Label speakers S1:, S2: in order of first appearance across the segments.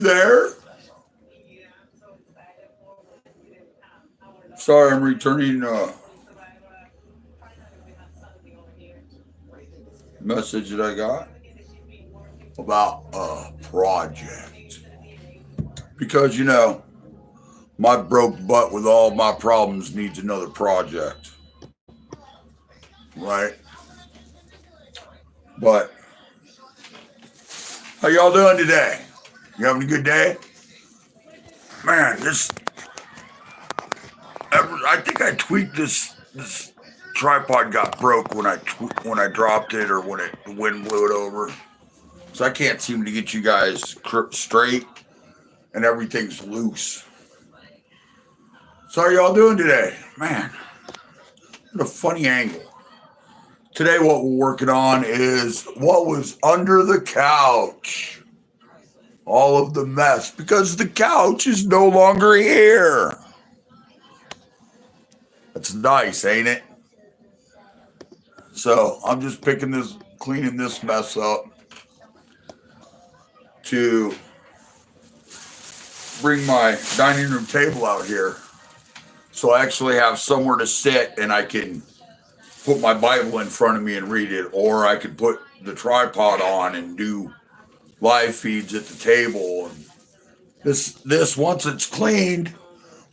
S1: There. Sorry, I'm returning a message that I got about a project. Because, my broke butt with all my problems needs another project, right? But how y'all doing today? You having a good day? Man, I think I tweaked this tripod got broke when I dropped it or when the wind blew it over. So I can't seem to get you guys straight and everything's loose. So how y'all doing today? Man, what a funny angle. Today what we're working on is what was under the couch. All of the mess because the couch is no longer here. That's nice, ain't it? So I'm just cleaning this mess up to bring my dining room table out here. So I actually have somewhere to sit and I can put my Bible in front of me and read it, or I could put the tripod on and do live feeds at the table. And this once it's cleaned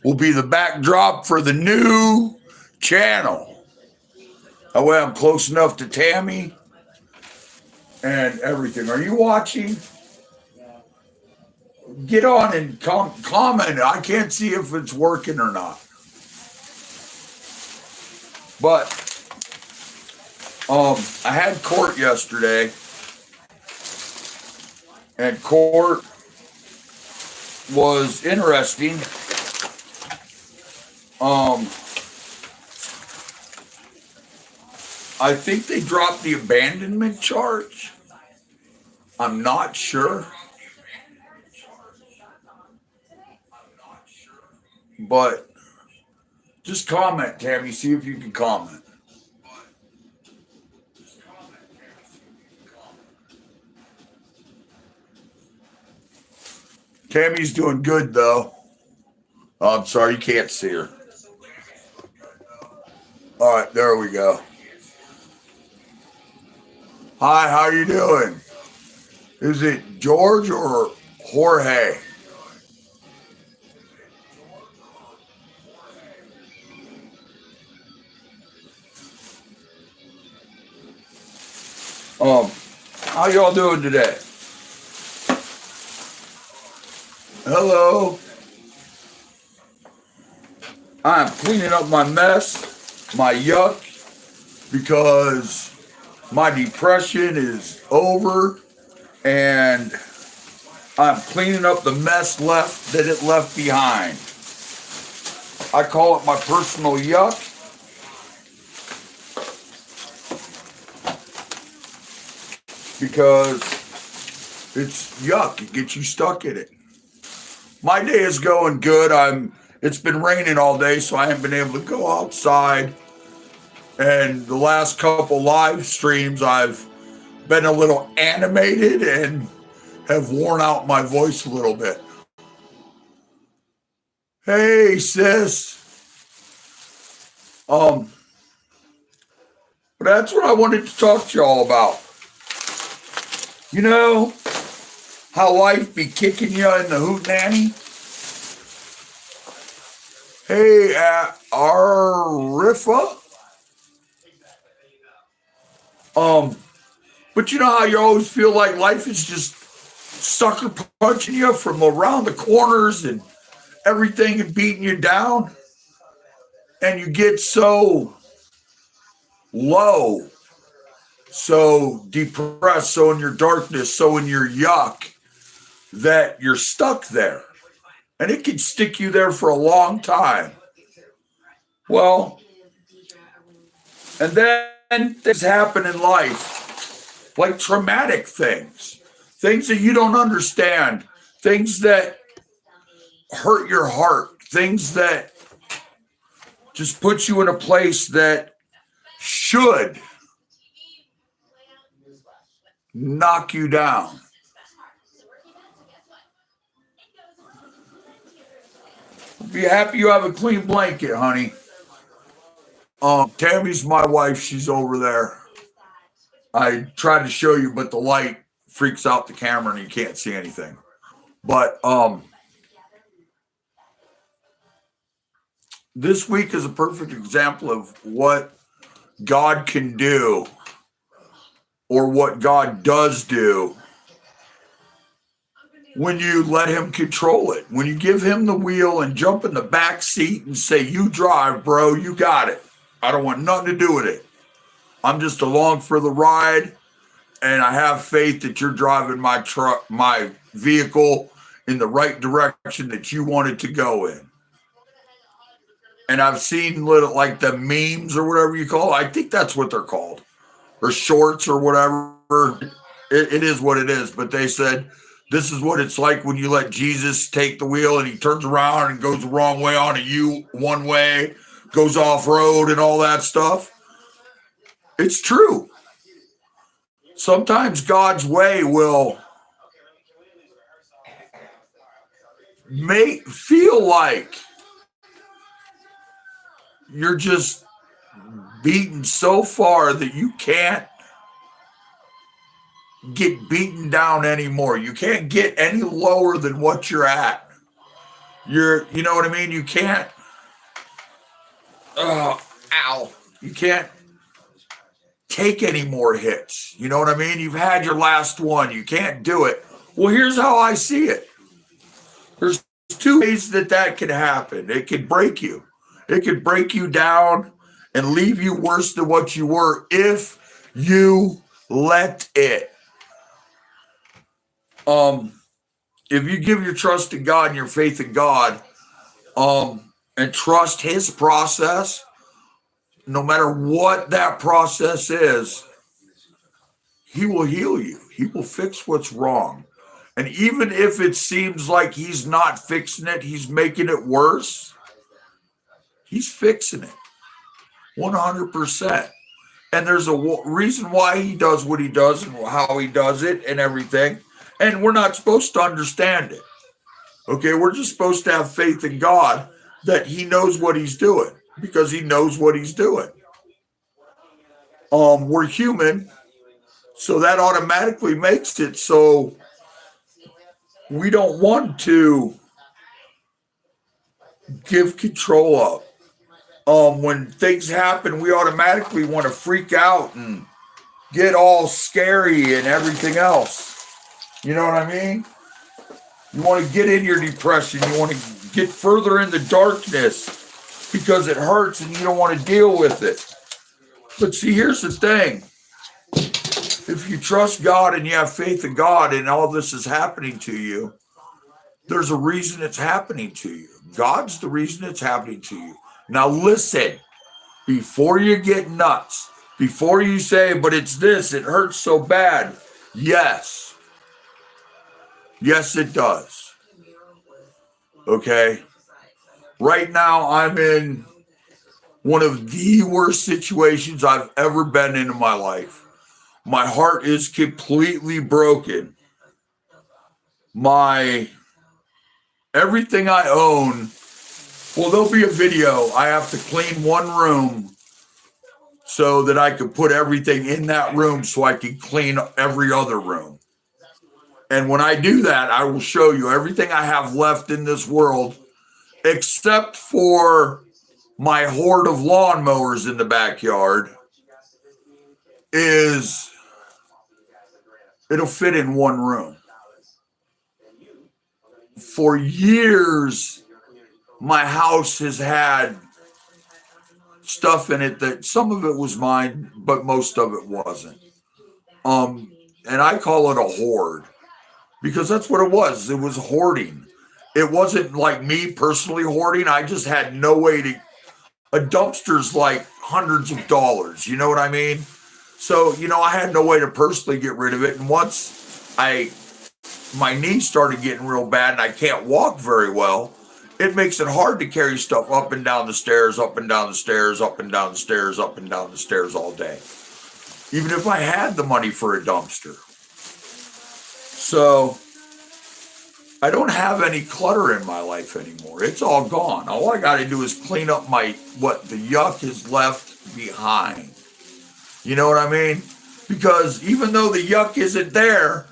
S1: will be the backdrop for the new channel. That way I'm close enough to Tammy and everything. Are you watching? Get on and comment. I can't see if it's working or not. But I had court yesterday, and court was interesting. I think they dropped the abandonment charge. I'm not sure. But just comment, Tammy. See if you can comment. Tammy's doing good, though. Oh, I'm sorry, you can't see her. All right, there we go. Hi, how you doing? Is it George or Jorge? How y'all doing today? Hello. I'm cleaning up my mess, my yuck, because my depression is over and I'm cleaning up the mess that it left behind. I call it my personal yuck. Because it's yuck. It gets you stuck in it. My day is going good. It's been raining all day, so I haven't been able to go outside. And the last couple live streams, I've been a little animated and have worn out my voice a little bit. Hey, sis. But that's what I wanted to talk to y'all about. You know how life be kicking you in the hootenanny? Hey, Arifa. But you know how you always feel like life is just sucker punching you from around the corners and everything and beating you down? And you get so low, so depressed, so in your darkness, so in your yuck, that you're stuck there. And it can stick you there for a long time. Well, and then things happen in life, like traumatic things that you don't understand, things that hurt your heart, things that just put you in a place that should knock you down. Be happy you have a clean blanket, honey. Tammy's my wife. She's over there. I tried to show you, but the light freaks out the camera and you can't see anything. But this week is a perfect example of what God can do or what God does do when you let him control it. When you give him the wheel and jump in the back seat and say, you drive, bro, you got it. I don't want nothing to do with it. I'm just along for the ride, and I have faith that you're driving my truck, my vehicle in the right direction that you want it to go in. And I've seen little like the memes or whatever you call it. I think that's what they're called, or shorts or whatever. It is what it is. But they said this is what it's like when you let Jesus take the wheel and he turns around and goes the wrong way on a U one way, goes off road and all that stuff. It's true. Sometimes God's way will feel like you're just beaten so far that you can't get beaten down anymore. You can't get any lower than what you're at. You know what I mean? You can't, ow. You can't take any more hits. You know what I mean? You've had your last one. You can't do it. Well, here's how I see it. There's two ways that could happen. It could break you. It could break you down and leave you worse than what you were if you let it. If you give your trust to God and your faith in God, and trust his process, no matter what that process is, he will heal you. He will fix what's wrong. And even if it seems like he's not fixing it, he's making it worse, he's fixing it 100%. And there's a reason why he does what he does and how he does it and everything. And we're not supposed to understand it. Okay, we're just supposed to have faith in God that he knows what he's doing because he knows what he's doing. We're human, so that automatically makes it so we don't want to give control up. When things happen, we automatically want to freak out and get all scary and everything else. You know what I mean? You want to get in your depression. You want to get further in the darkness because it hurts and you don't want to deal with it. But see, here's the thing. If you trust God and you have faith in God and all this is happening to you, there's a reason it's happening to you. God's the reason it's happening to you. Now listen, before you get nuts, before you say, but it's this, it hurts so bad. Yes. Yes, it does. Okay. Right now, I'm in one of the worst situations I've ever been in my life. My heart is completely broken. Everything I own, well, there'll be a video. I have to clean one room so that I could put everything in that room so I can clean every other room. And when I do that, I will show you everything I have left in this world, except for my horde of lawnmowers in the backyard, it'll fit in one room. For years, my house has had stuff in it that some of it was mine, but most of it wasn't. And I call it a hoard because that's what it was. It was hoarding. It wasn't like me personally hoarding. I just had no way to. A dumpster's like hundreds of dollars. You know what I mean? So, I had no way to personally get rid of it. And once my knee started getting real bad and I can't walk very well, it makes it hard to carry stuff up and down the stairs, up and down the stairs, up and down the stairs, up and down the stairs all day. Even if I had the money for a dumpster. So I don't have any clutter in my life anymore. It's all gone. All I got to do is clean up what the yuck is left behind. You know what I mean? Because even though the yuck isn't there,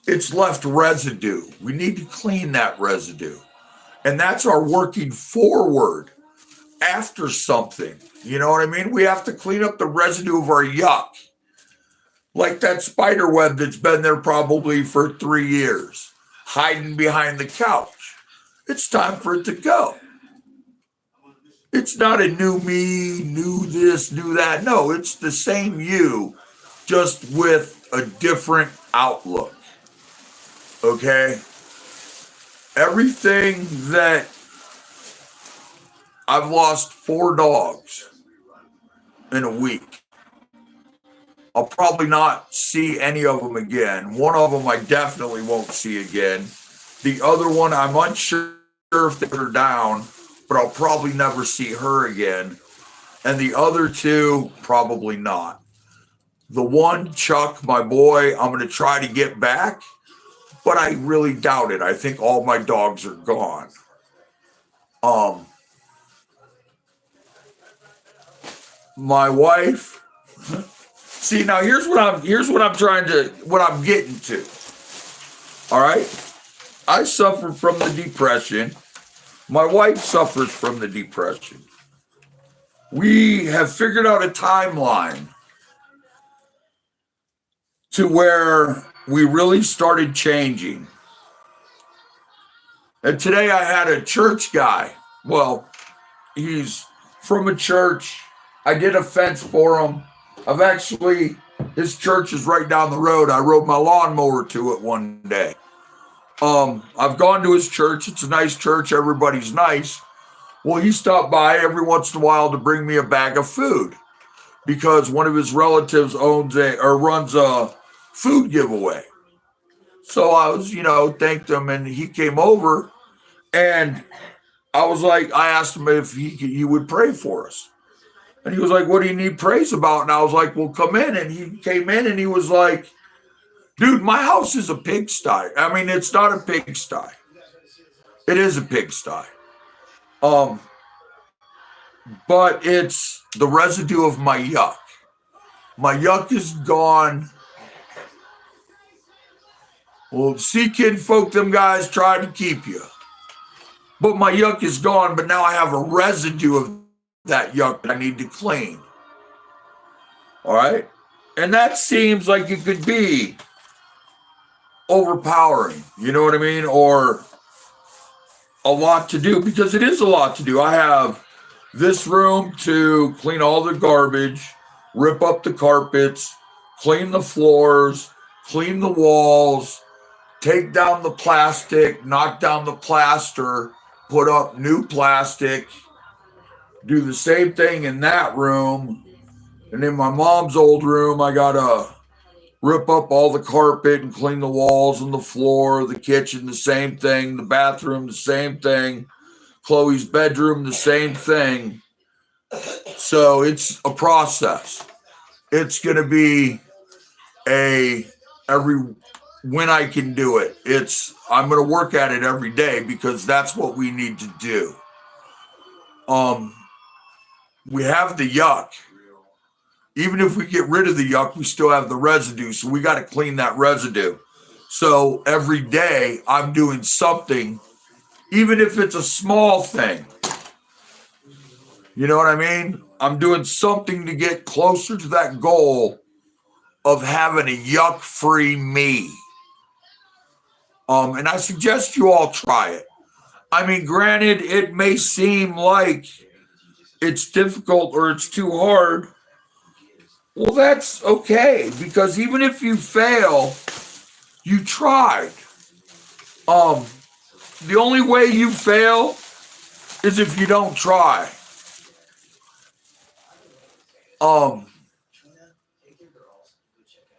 S1: it's left residue. We need to clean that residue. And that's our working forward after something. You know what I mean? We have to clean up the residue of our yuck. Like that spider web that's been there probably for 3 years, hiding behind the couch. It's time for it to go. It's not a new me, new this, new that. No, it's the same you, just with a different outlook. Okay? Everything that I've lost 4 dogs in a week. I'll probably not see any of them again. One of them I definitely won't see again. The other one, I'm unsure if they're down, but I'll probably never see her again. And the other 2, probably not. The one, Chuck, my boy, I'm going to try to get back, but I really doubt it. I think all my dogs are gone. My wife. See, now here's what I'm getting to. All right? I suffer from the depression. My wife suffers from the depression. We have figured out a timeline to where we really started changing. And today I had a church guy. Well, he's from a church. I did a fence for him. His church is right down the road. I rode my lawnmower to it one day. I've gone to his church. It's a nice church. Everybody's nice. Well, he stopped by every once in a while to bring me a bag of food because one of his relatives runs a food giveaway. So I was, thanked him, and he came over, and I asked him if he would pray for us. And he was like, "What do you need praise about?" And I was like, "Well, come in." And he came in and he was like, "Dude, my house is a pigsty." I mean, it's not a pigsty. It is a pigsty. But it's the residue of my yuck. My yuck is gone. Well, see, kid folk, them guys tried to keep you. But my yuck is gone, but now I have a residue of that yuck that I need to clean. All right? And that seems like it could be overpowering, you know what I mean? Or a lot to do, because it is a lot to do. I have this room to clean all the garbage, rip up the carpets, clean the floors, clean the walls, take down the plastic, knock down the plaster, put up new plastic, do the same thing in that room. And in my mom's old room, I gotta rip up all the carpet and clean the walls and the floor, the kitchen, the same thing, the bathroom, the same thing, Chloe's bedroom, the same thing. So it's a process. It's gonna be when I can do it. I'm gonna work at it every day because that's what we need to do. We have the yuck. Even if we get rid of the yuck, we still have the residue. So we got to clean that residue. So every day I'm doing something, even if it's a small thing. You know what I mean? I'm doing something to get closer to that goal of having a yuck-free me. And I suggest you all try it. I mean, granted, it may seem like it's difficult or it's too hard. Well, that's okay, because even if you fail, you tried. The only way you fail is if you don't try.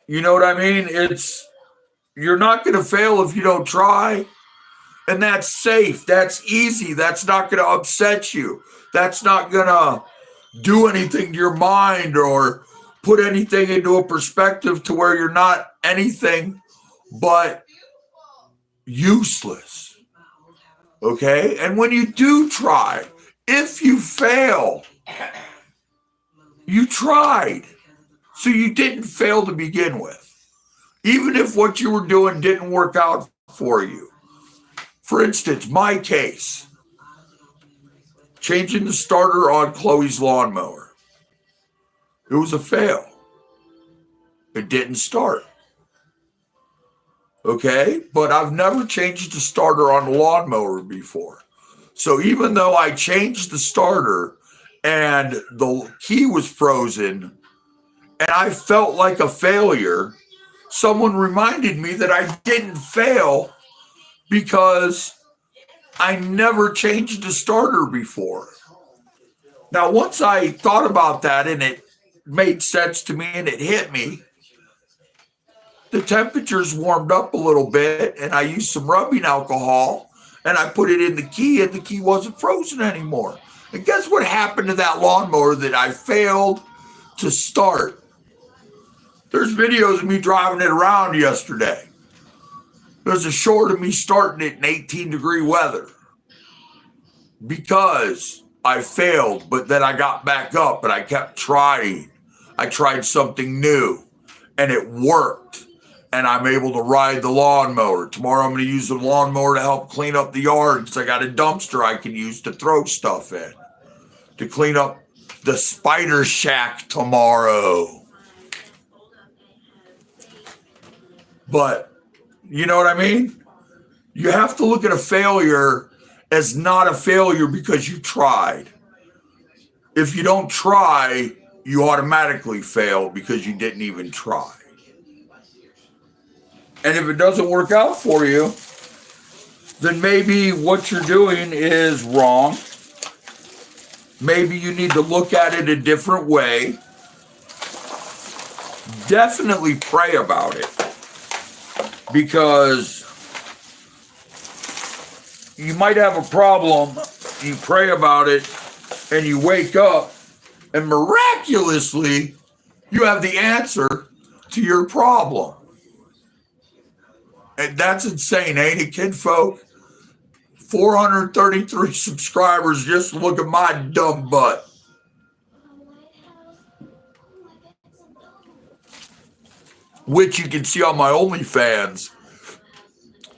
S1: You know what I mean? You're not going to fail if you don't try. And that's safe. That's easy. That's not going to upset you. That's not going to do anything to your mind or put anything into a perspective to where you're not anything but useless. Okay? And when you do try, if you fail, you tried. So you didn't fail to begin with. Even if what you were doing didn't work out for you. For instance, my case, changing the starter on Chloe's lawnmower. It was a fail. It didn't start. Okay? But I've never changed the starter on a lawnmower before. So even though I changed the starter and the key was frozen and I felt like a failure, someone reminded me that I didn't fail because I never changed the starter before. Now, once I thought about that and it made sense to me and it hit me, the temperatures warmed up a little bit and I used some rubbing alcohol and I put it in the key and the key wasn't frozen anymore. And guess what happened to that lawnmower that I failed to start? There's videos of me driving it around yesterday. There's a short of me starting it in 18-degree weather because I failed, but then I got back up and I kept trying. I tried something new and it worked. And I'm able to ride the lawnmower. Tomorrow I'm going to use the lawnmower to help clean up the yard because I got a dumpster I can use to throw stuff in to clean up the spider shack tomorrow. But you know what I mean? You have to look at a failure as not a failure because you tried. If you don't try, you automatically fail because you didn't even try. And if it doesn't work out for you, then maybe what you're doing is wrong. Maybe you need to look at it a different way. Definitely pray about it. Because you might have a problem, you pray about it, and you wake up, and miraculously, you have the answer to your problem. And that's insane, ain't it, kinfolk? 433 subscribers, just look at my dumb butt. Which you can see on my OnlyFans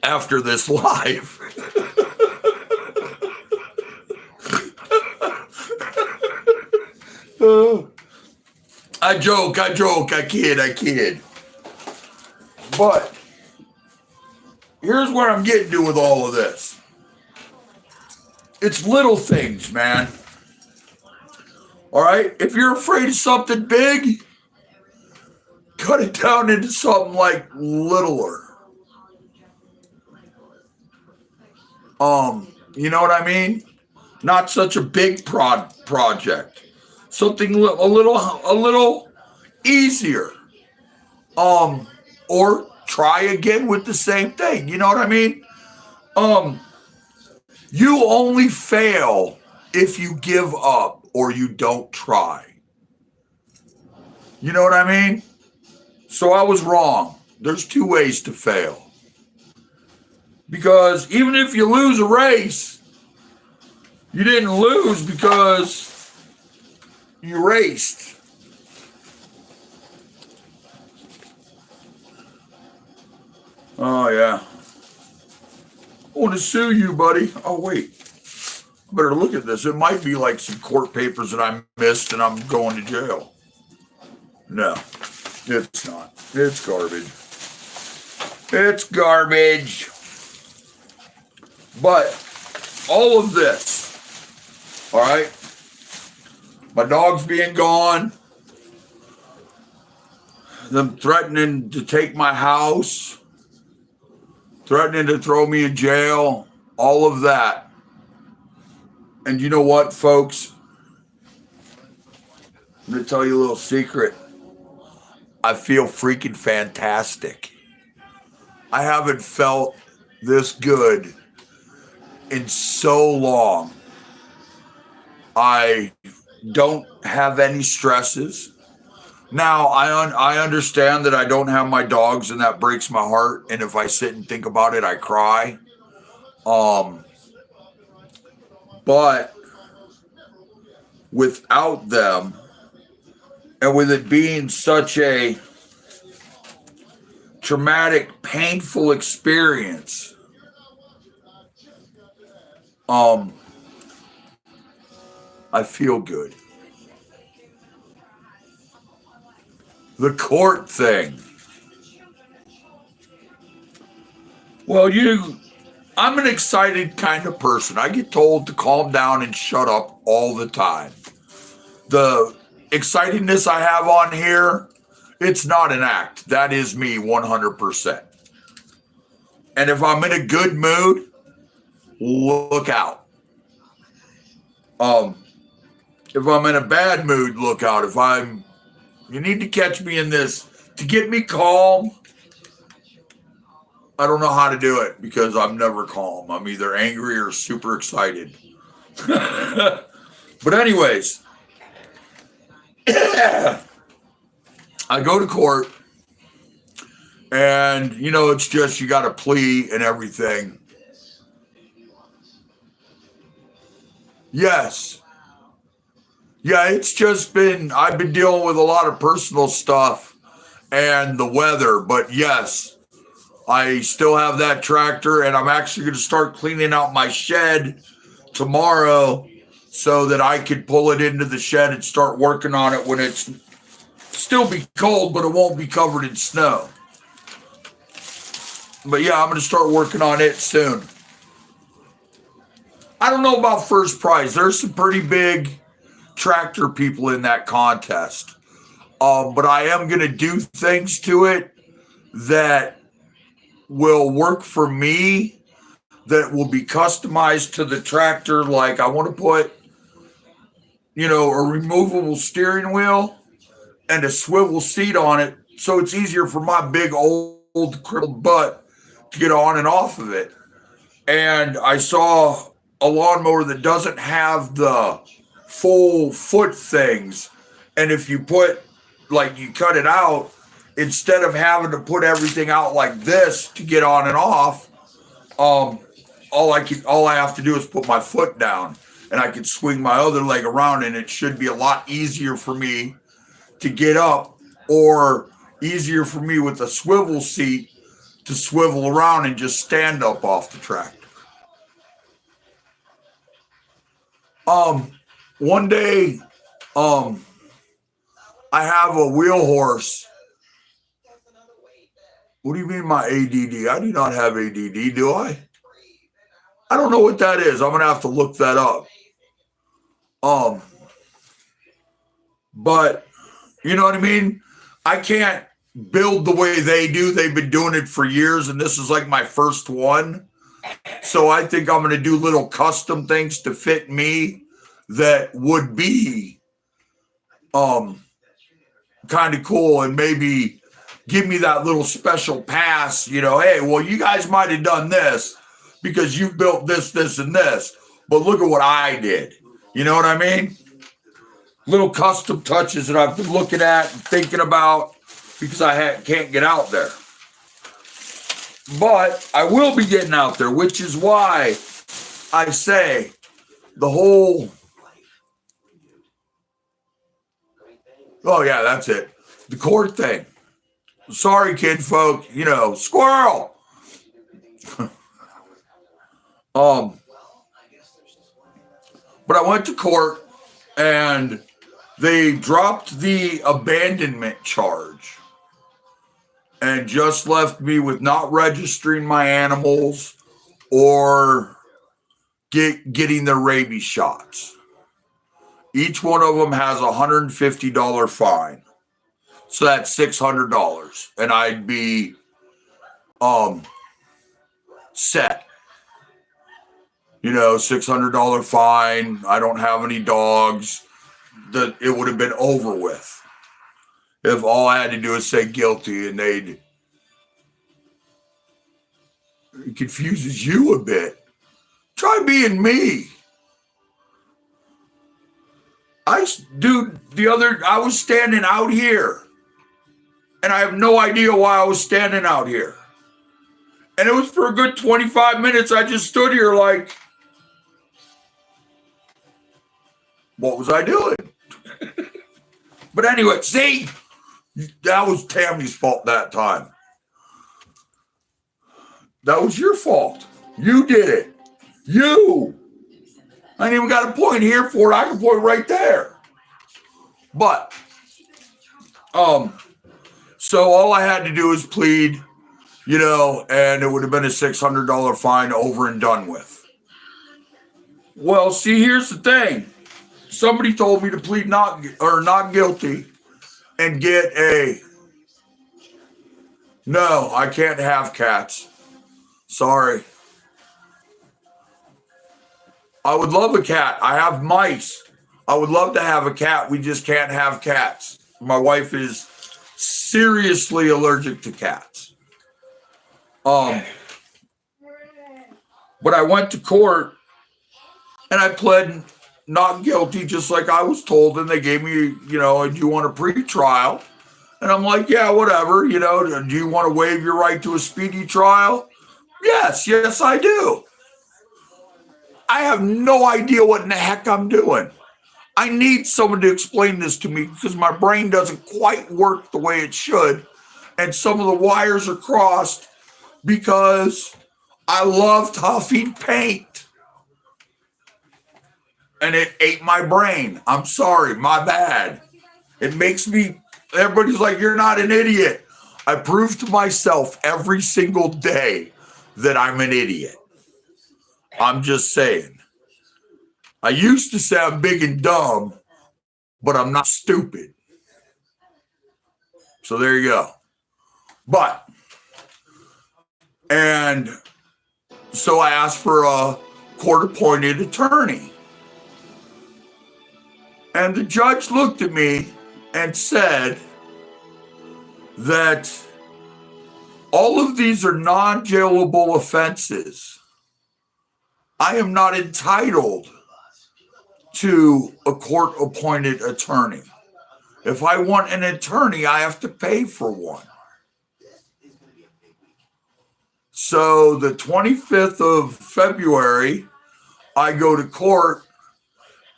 S1: after this live. I joke, I kid. But here's what I'm getting to with all of this. It's little things, man. All right? If you're afraid of something big, cut it down into something like littler. You know what I mean? Not such a big project. Something a little easier. Or try again with the same thing. You know what I mean? You only fail if you give up or you don't try. You know what I mean? So I was wrong. There's two ways to fail. Because even if you lose a race, you didn't lose because you raced. Oh, yeah. I want to sue you, buddy. Oh, wait. I better look at this. It might be like some court papers that I missed and I'm going to jail. No, it's not. It's garbage. It's garbage. But all of this, all right, my dog's being gone, them threatening to take my house, threatening to throw me in jail, all of that. And you know what, folks? I'm going to tell you a little secret. I feel freaking fantastic. I haven't felt this good in so long. I don't have any stresses. Now I understand that I don't have my dogs, and that breaks my heart. And if I sit and think about it, I cry. Um, but without them, and with it being such a traumatic, painful experience, um, I feel good. The court thing. Well, I'm an excited kind of person. I get told to calm down and shut up all the time. The excitedness I have on here, it's not an act. That is me 100%. And if I'm in a good mood, look out. Um, if I'm in a bad mood, look out. You need to catch me in this. To get me calm, I don't know how to do it because I'm never calm. I'm either angry or super excited. But anyways, I go to court and it's just you got to plea and everything. Yes. Yeah, I've been dealing with a lot of personal stuff and the weather, but yes, I still have that tractor and I'm actually going to start cleaning out my shed tomorrow so that I could pull it into the shed and start working on it when it's still be cold, but it won't be covered in snow. But yeah, I'm going to start working on it soon. I don't know about first prize. There's some pretty big tractor people in that contest. But I am going to do things to it that will work for me, that will be customized to the tractor. Like I want to put, a removable steering wheel and a swivel seat on it so it's easier for my big old crippled butt to get on and off of it. And I saw a lawnmower that doesn't have the full foot things. And if you you cut it out, instead of having to put everything out like this to get on and off, all I have to do is put my foot down and I can swing my other leg around and it should be a lot easier for me to get up, or easier for me with a swivel seat to swivel around and just stand up off the tractor. One day, I have a wheel horse. What do you mean my ADD? I do not have ADD, do I? I don't know what that is. I'm gonna have to look that up. Um, but you know what I mean? I can't build the way they do. They've been doing it for years, and this is like my first one. So I think I'm gonna do little custom things to fit me that would be kind of cool, and maybe give me that little special pass, hey, well, you guys might have done this because you built this, this, and this, but look at what I did. You know what I mean? Little custom touches that I've been looking at and thinking about because can't get out there. But I will be getting out there, which is why I say the whole... Oh, yeah, that's it. The court thing. Sorry, kid folk, squirrel. But I went to court and they dropped the abandonment charge and just left me with not registering my animals or getting their rabies shots. Each one of them has a $150 fine. So that's $600. And I'd be set. $600 fine. I don't have any dogs. That it would have been over with if all I had to do is say guilty, and it confuses you a bit. Try being me. Dude, I was standing out here, and I have no idea why I was standing out here. And it was for a good 25 minutes. I just stood here like, what was I doing? But anyway, see, that was Tammy's fault that time. That was your fault. You did it. You. I ain't even got a point here for it. I can point right there. But, so all I had to do was plead, and it would have been a $600 fine over and done with. Well, see, here's the thing. Somebody told me to plead not guilty and get no, I can't have cats. Sorry. I would love a cat. I have mice. I would love to have a cat. We just can't have cats. My wife is seriously allergic to cats. But I went to court and I pled not guilty, just like I was told. And they gave me, do you want a pre-trial? And I'm like, yeah, whatever. Do you want to waive your right to a speedy trial? Yes, I do. I have no idea what in the heck I'm doing. I need someone to explain this to me because my brain doesn't quite work the way it should. And some of the wires are crossed because I loved huffing paint. And it ate my brain. I'm sorry, my bad. It makes me, everybody's like, you're not an idiot. I prove to myself every single day that I'm an idiot. I'm just saying. I used to say I'm big and dumb, but I'm not stupid. So there you go. And so I asked for a court-appointed attorney. And the judge looked at me and said that all of these are non-jailable offenses. I am not entitled to a court-appointed attorney. If I want an attorney, I have to pay for one. So the 25th of February, I go to court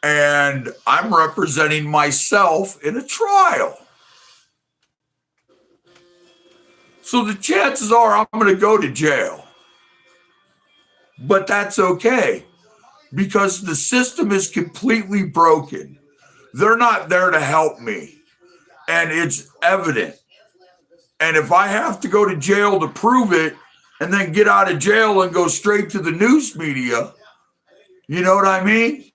S1: and I'm representing myself in a trial. So the chances are I'm going to go to jail. But that's okay because the system is completely broken. They're not there to help me. And it's evident. And if I have to go to jail to prove it and then get out of jail and go straight to the news media, you know what I mean?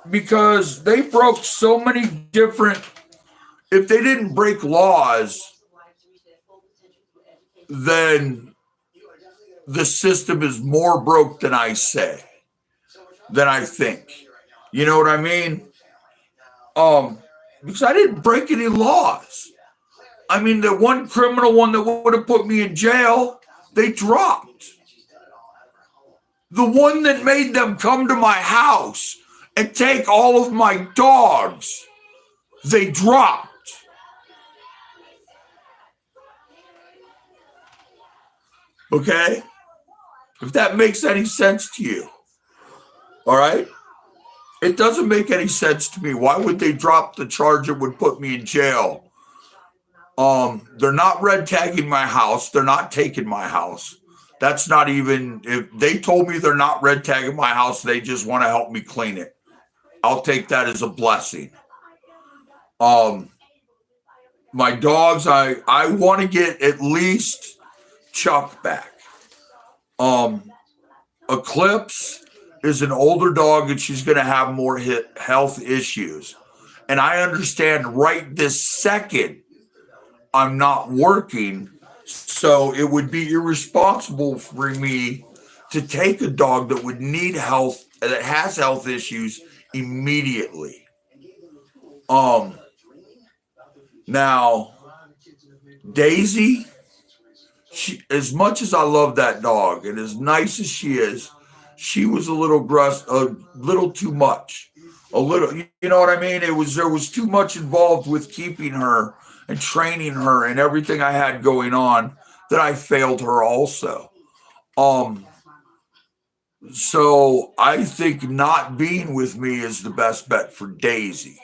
S1: Because they broke so many different, if they didn't break laws, then the system is more broke than I say, than I think. You know what I mean? Because I didn't break any laws. I mean, the one criminal one that would have put me in jail, they dropped. The one that made them come to my house and take all of my dogs, they dropped. Okay? If that makes any sense to you. All right? It doesn't make any sense to me. Why would they drop the charge that would put me in jail? They're not red tagging my house. They're not taking my house. That's not even, if they told me they're not red tagging my house, they just want to help me clean it. I'll take that as a blessing. My dogs, I want to get at least Chuck back. Eclipse is an older dog and she's going to have more health issues. And I understand right this second I'm not working, so it would be irresponsible for me to take a dog that would need health, that has health issues immediately. Now, Daisy, as much as I love that dog and as nice as she is, she was a little too much. a little, you know what I mean? There was too much involved with keeping her and training her and everything I had going on that I failed her also. Um, so I think not being with me is the best bet for Daisy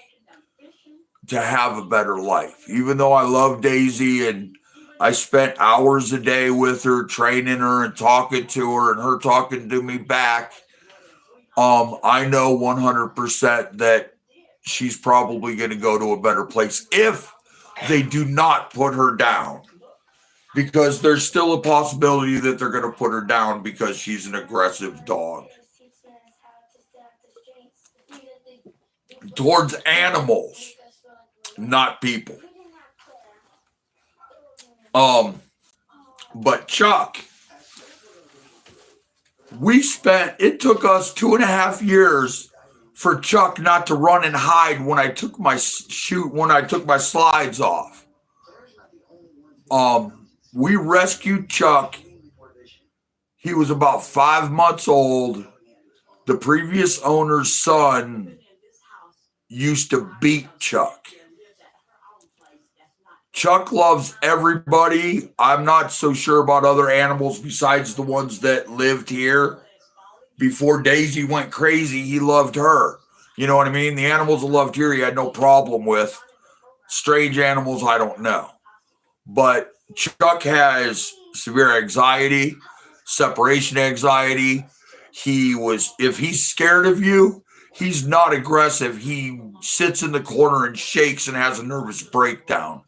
S1: to have a better life. Even though I love Daisy and I spent hours a day with her, training her and talking to her and her talking to me back. I know 100% that she's probably going to go to a better place if they do not put her down. Because there's still a possibility that they're going to put her down because she's an aggressive dog towards animals, not people. Um, but Chuck, it took us 2.5 years for Chuck not to run and hide when I took my when I took my slides off. We rescued Chuck. He was about 5 months old. The previous owner's son used to beat Chuck. Chuck loves everybody. I'm not so sure about other animals besides the ones that lived here. Before Daisy went crazy, he loved her. You know what I mean? The animals that loved here, he had no problem with. Strange animals, I don't know. But Chuck has severe anxiety, separation anxiety. If he's scared of you, he's not aggressive. He sits in the corner and shakes and has a nervous breakdown.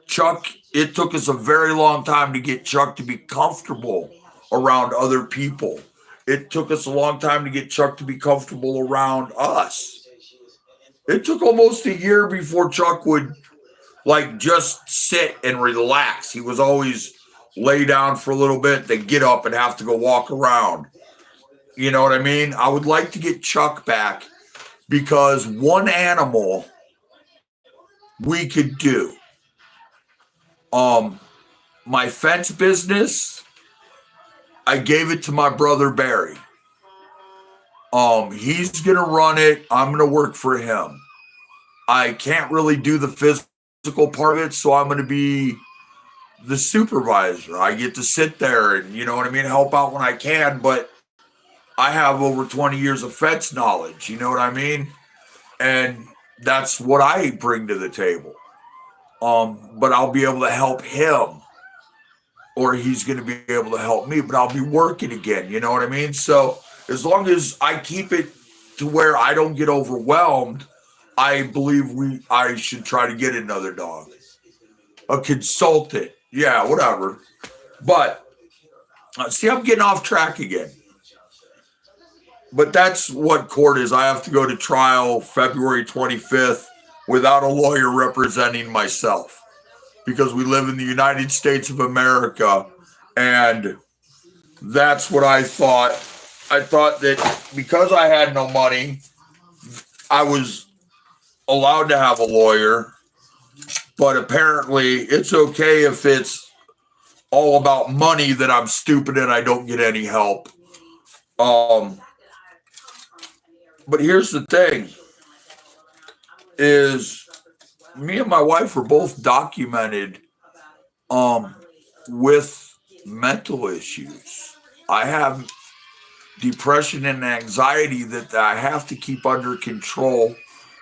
S1: Chuck, it took us a very long time to get Chuck to be comfortable around other people. It took us a long time to get Chuck to be comfortable around us. It took almost a year before Chuck would like just sit and relax. He was always lay down for a little bit, then get up and have to go walk around. You know what I mean? I would like to get Chuck back because one animal we could do. Um, my fence business, I gave it to my brother Barry. He's gonna run it. I'm gonna work for him. I can't really do the physical part of it, so I'm gonna be the supervisor. I get to sit there and you know what I mean, help out when I can, but I have over 20 years of fence knowledge, you know what I mean? And that's what I bring to the table. But I'll be able to help him or he's going to be able to help me, but I'll be working again. You know what I mean? So as long as I keep it to where I don't get overwhelmed, I believe I should try to get another dog, a consultant. Yeah, whatever. But see, I'm getting off track again. But that's what court is. I have to go to trial February 25th without a lawyer representing myself because we live in the United States of America. And that's what I thought. I thought that because I had no money, I was allowed to have a lawyer. But apparently, it's okay if it's all about money that I'm stupid and I don't get any help. Um, but here's the thing is me and my wife were both documented um with mental issues. I have depression and anxiety that I have to keep under control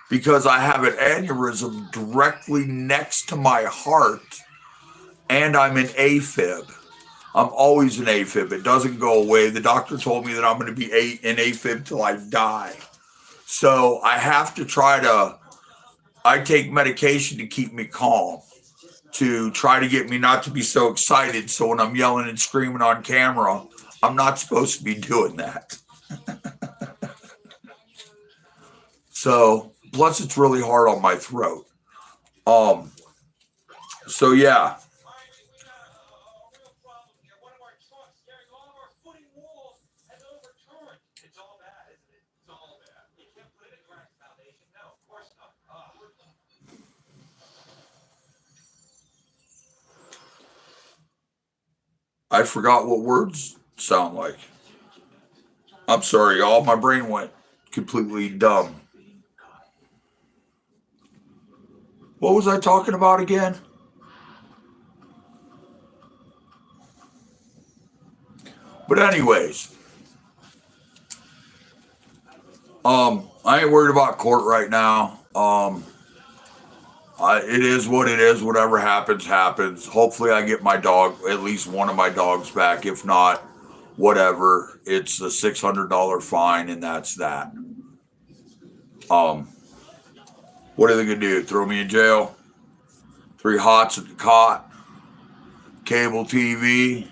S1: because I have an aneurysm directly next to my heart and I'm an AFib. I'm always an AFib. It doesn't go away. The doctor told me that I'm going to be an AFib till I die. So I take medication to keep me calm, to try to get me not to be so excited. So when I'm yelling and screaming on camera, I'm not supposed to be doing that. So plus it's really hard on my throat. Um, so yeah. I forgot what words sound like. I'm sorry, y'all. My brain went completely dumb. What was I talking about again? But anyways, I ain't worried about court right now. It is what it is. Whatever happens, happens. Hopefully, I get my dog, at least one of my dogs back. If not, whatever. It's a $600 fine, and that's that. Um, what are they gonna do? Throw me in jail? Three hots at the cot, cable TV.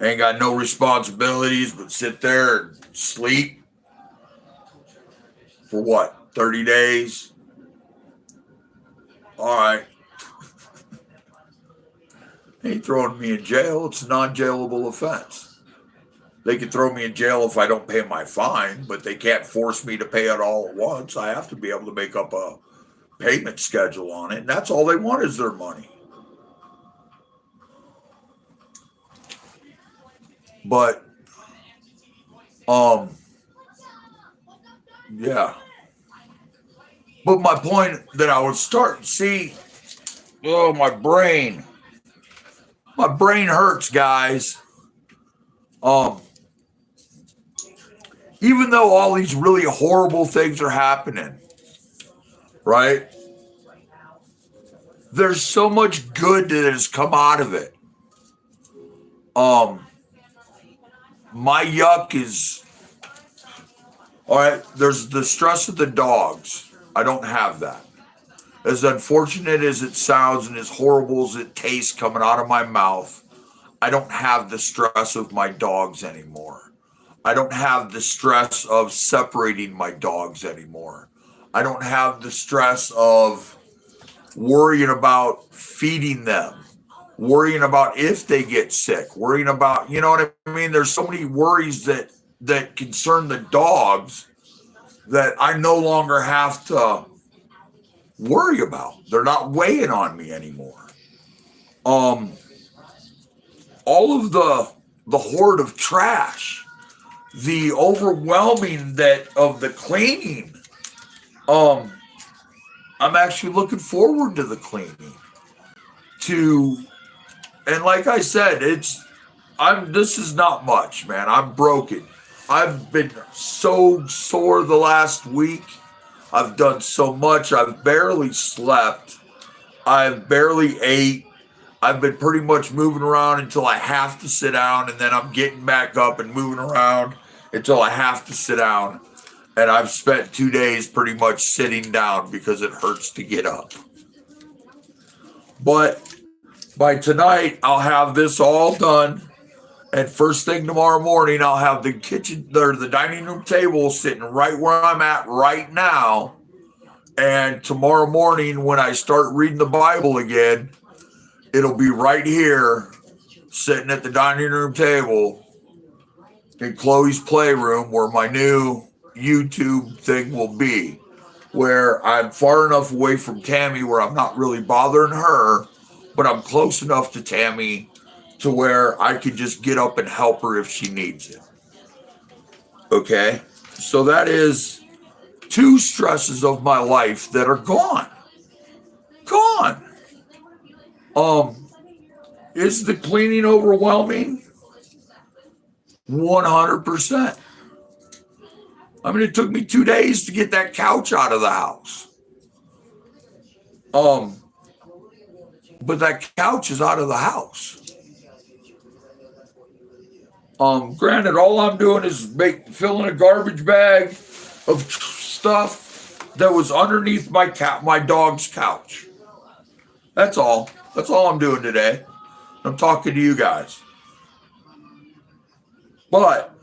S1: Ain't got no responsibilities but sit there and sleep for what? 30 days? All right. They ain't throwing me in jail. It's a non-jailable offense. They can throw me in jail if I don't pay my fine, but they can't force me to pay it all at once. I have to be able to make up a payment schedule on it, and that's all they want is their money. But um yeah. But my point that I was starting to see, oh my brain. My brain hurts, guys. Um Even though all these really horrible things are happening, right? There's so much good that has come out of it. Um, my yuck is all right. There's the stress of the dogs. I don't have that. As unfortunate as it sounds and as horrible as it tastes coming out of my mouth, I don't have the stress of my dogs anymore. I don't have the stress of separating my dogs anymore. I don't have the stress of worrying about feeding them, worrying about if they get sick, worrying about, you know what I mean? There's so many worries that concern the dogs that I no longer have to worry about. They're not weighing on me anymore. Um all of the horde of trash, the overwhelming that of the cleaning. Um I'm actually looking forward to the cleaning. To and like I said, this is not much, man. I'm broken. I've been so sore the last week. I've done so much. I've barely slept. I've barely ate. I've been pretty much moving around until I have to sit down, and then I'm getting back up and moving around until I have to sit down. And I've spent 2 days pretty much sitting down because it hurts to get up. But by tonight, I'll have this all done. And first thing tomorrow morning, I'll have the kitchen or the dining room table sitting right where I'm at right now. And tomorrow morning, when I start reading the Bible again, it'll be right here, sitting at the dining room table in Chloe's playroom, where my new YouTube thing will be, where I'm far enough away from Tammy where I'm not really bothering her, but I'm close enough to Tammy to where I could just get up and help her if she needs it. Okay? So that is two stresses of my life that are gone. Gone. Um, is the cleaning overwhelming? 100%. I mean, it took me 2 days to get that couch out of the house. Um, but that couch is out of the house. Granted, all I'm doing is filling a garbage bag of stuff that was underneath my dog's couch. That's all. That's all I'm doing today. I'm talking to you guys. But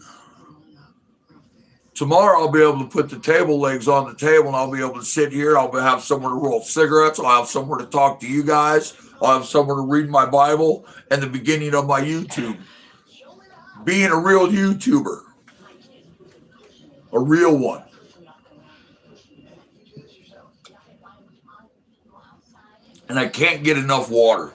S1: tomorrow I'll be able to put the table legs on the table and I'll be able to sit here. I'll have somewhere to roll cigarettes. I'll have somewhere to talk to you guys. I'll have somewhere to read my Bible and the beginning of my YouTube. Being a real YouTuber. A real one. And I can't get enough water.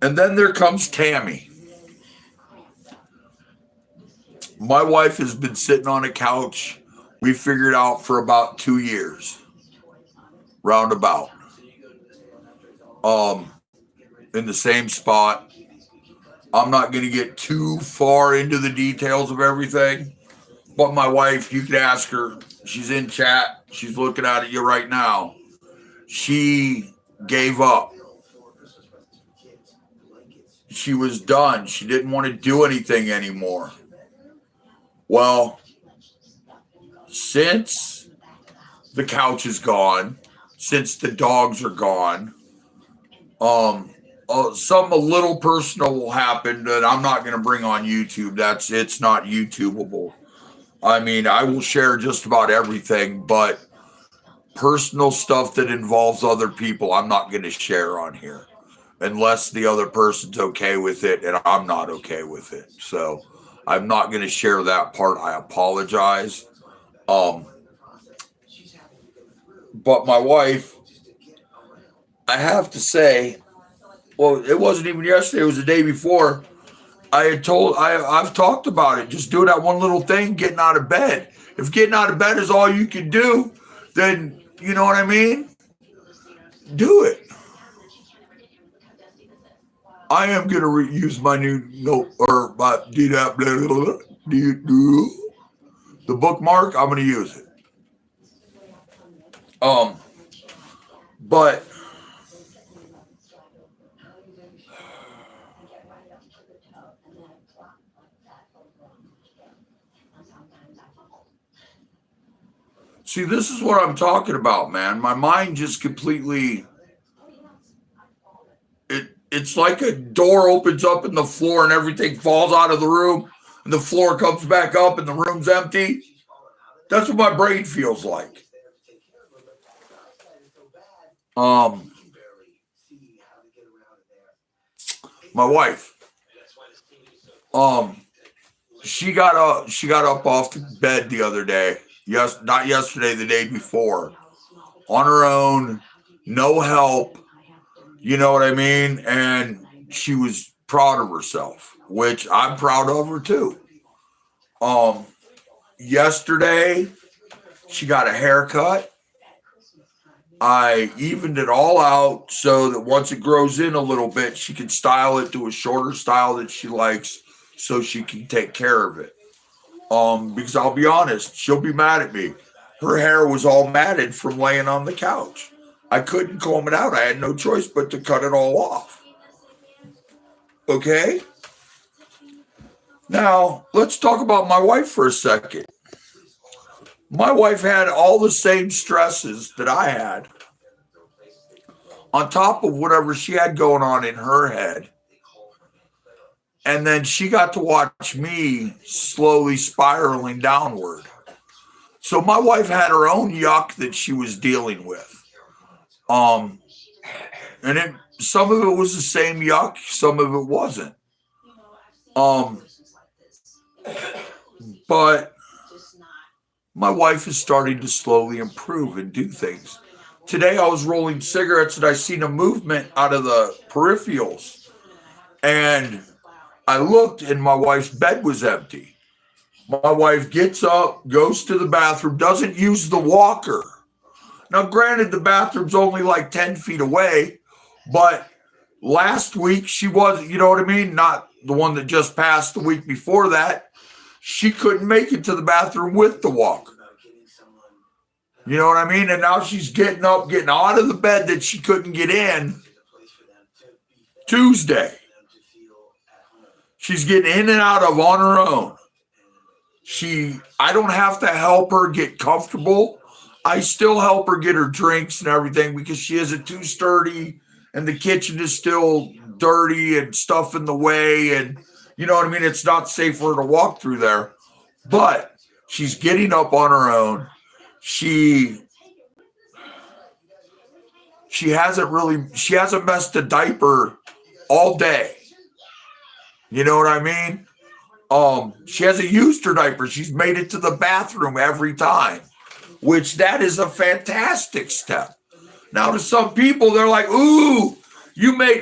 S1: And then there comes Tammy. My wife has been sitting on a couch We figured out for about 2 years, roundabout. Um, in the same spot. I'm not going to get too far into the details of everything, but my wife, you could ask her. She's in chat. She's looking at you right now. She gave up. She was done. She didn't want to do anything anymore. Well, since the couch is gone, since the dogs are gone, some a little personal will happen that I'm not going to bring on YouTube. It's not YouTubeable. I mean, I will share just about everything, but personal stuff that involves other people, I'm not going to share on here unless the other person's okay with it and I'm not okay with it. So I'm not going to share that part. I apologize. Um, but my wife, I have to say, well, it wasn't even yesterday, it was the day before. I've talked about it. Just do that one little thing, getting out of bed. If getting out of bed is all you can do, then you know what I mean? Do it. I am gonna use my new note or my the bookmark. I'm gonna use it. Um, but see, this is what I'm talking about, man. My mind just completely it's like a door opens up in the floor and everything falls out of the room and the floor comes back up and the room's empty. That's what my brain feels like. Um, my wife, um, she got up off the bed the other day. Yes, not yesterday, the day before, on her own, no help. You know what I mean? And she was proud of herself, which I'm proud of her too. Um, yesterday she got a haircut. I evened it all out so that once it grows in a little bit, she can style it to a shorter style that she likes so she can take care of it. Because I'll be honest, she'll be mad at me. Her hair was all matted from laying on the couch. I couldn't comb it out. I had no choice but to cut it all off. Okay? Now, let's talk about my wife for a second. My wife had all the same stresses that I had on top of whatever she had going on in her head. And then she got to watch me slowly spiraling downward. So my wife had her own yuck that she was dealing with. Um, and some of it was the same yuck, some of it wasn't. Um, but my wife is starting to slowly improve and do things. Today I was rolling cigarettes and I seen a movement out of the peripherals. And I looked and my wife's bed was empty. My wife gets up, goes to the bathroom, doesn't use the walker. Now, granted, the bathroom's only like 10 feet away, but last week she was, you know what I mean? Not the one that just passed the week before that. She couldn't make it to the bathroom with the walker. You know what I mean? And now she's getting up, getting out of the bed that she couldn't get in Tuesday. She's getting in and out of on her own. I don't have to help her get comfortable. I still help her get her drinks and everything because she isn't too sturdy and the kitchen is still dirty and stuff in the way. And you know what I mean? It's not safe for her to walk through there, but she's getting up on her own. She hasn't messed a diaper all day. You know what I mean? She hasn't used her diaper. She's made it to the bathroom every time, which that is a fantastic step. Now, to some people, they're like, ooh,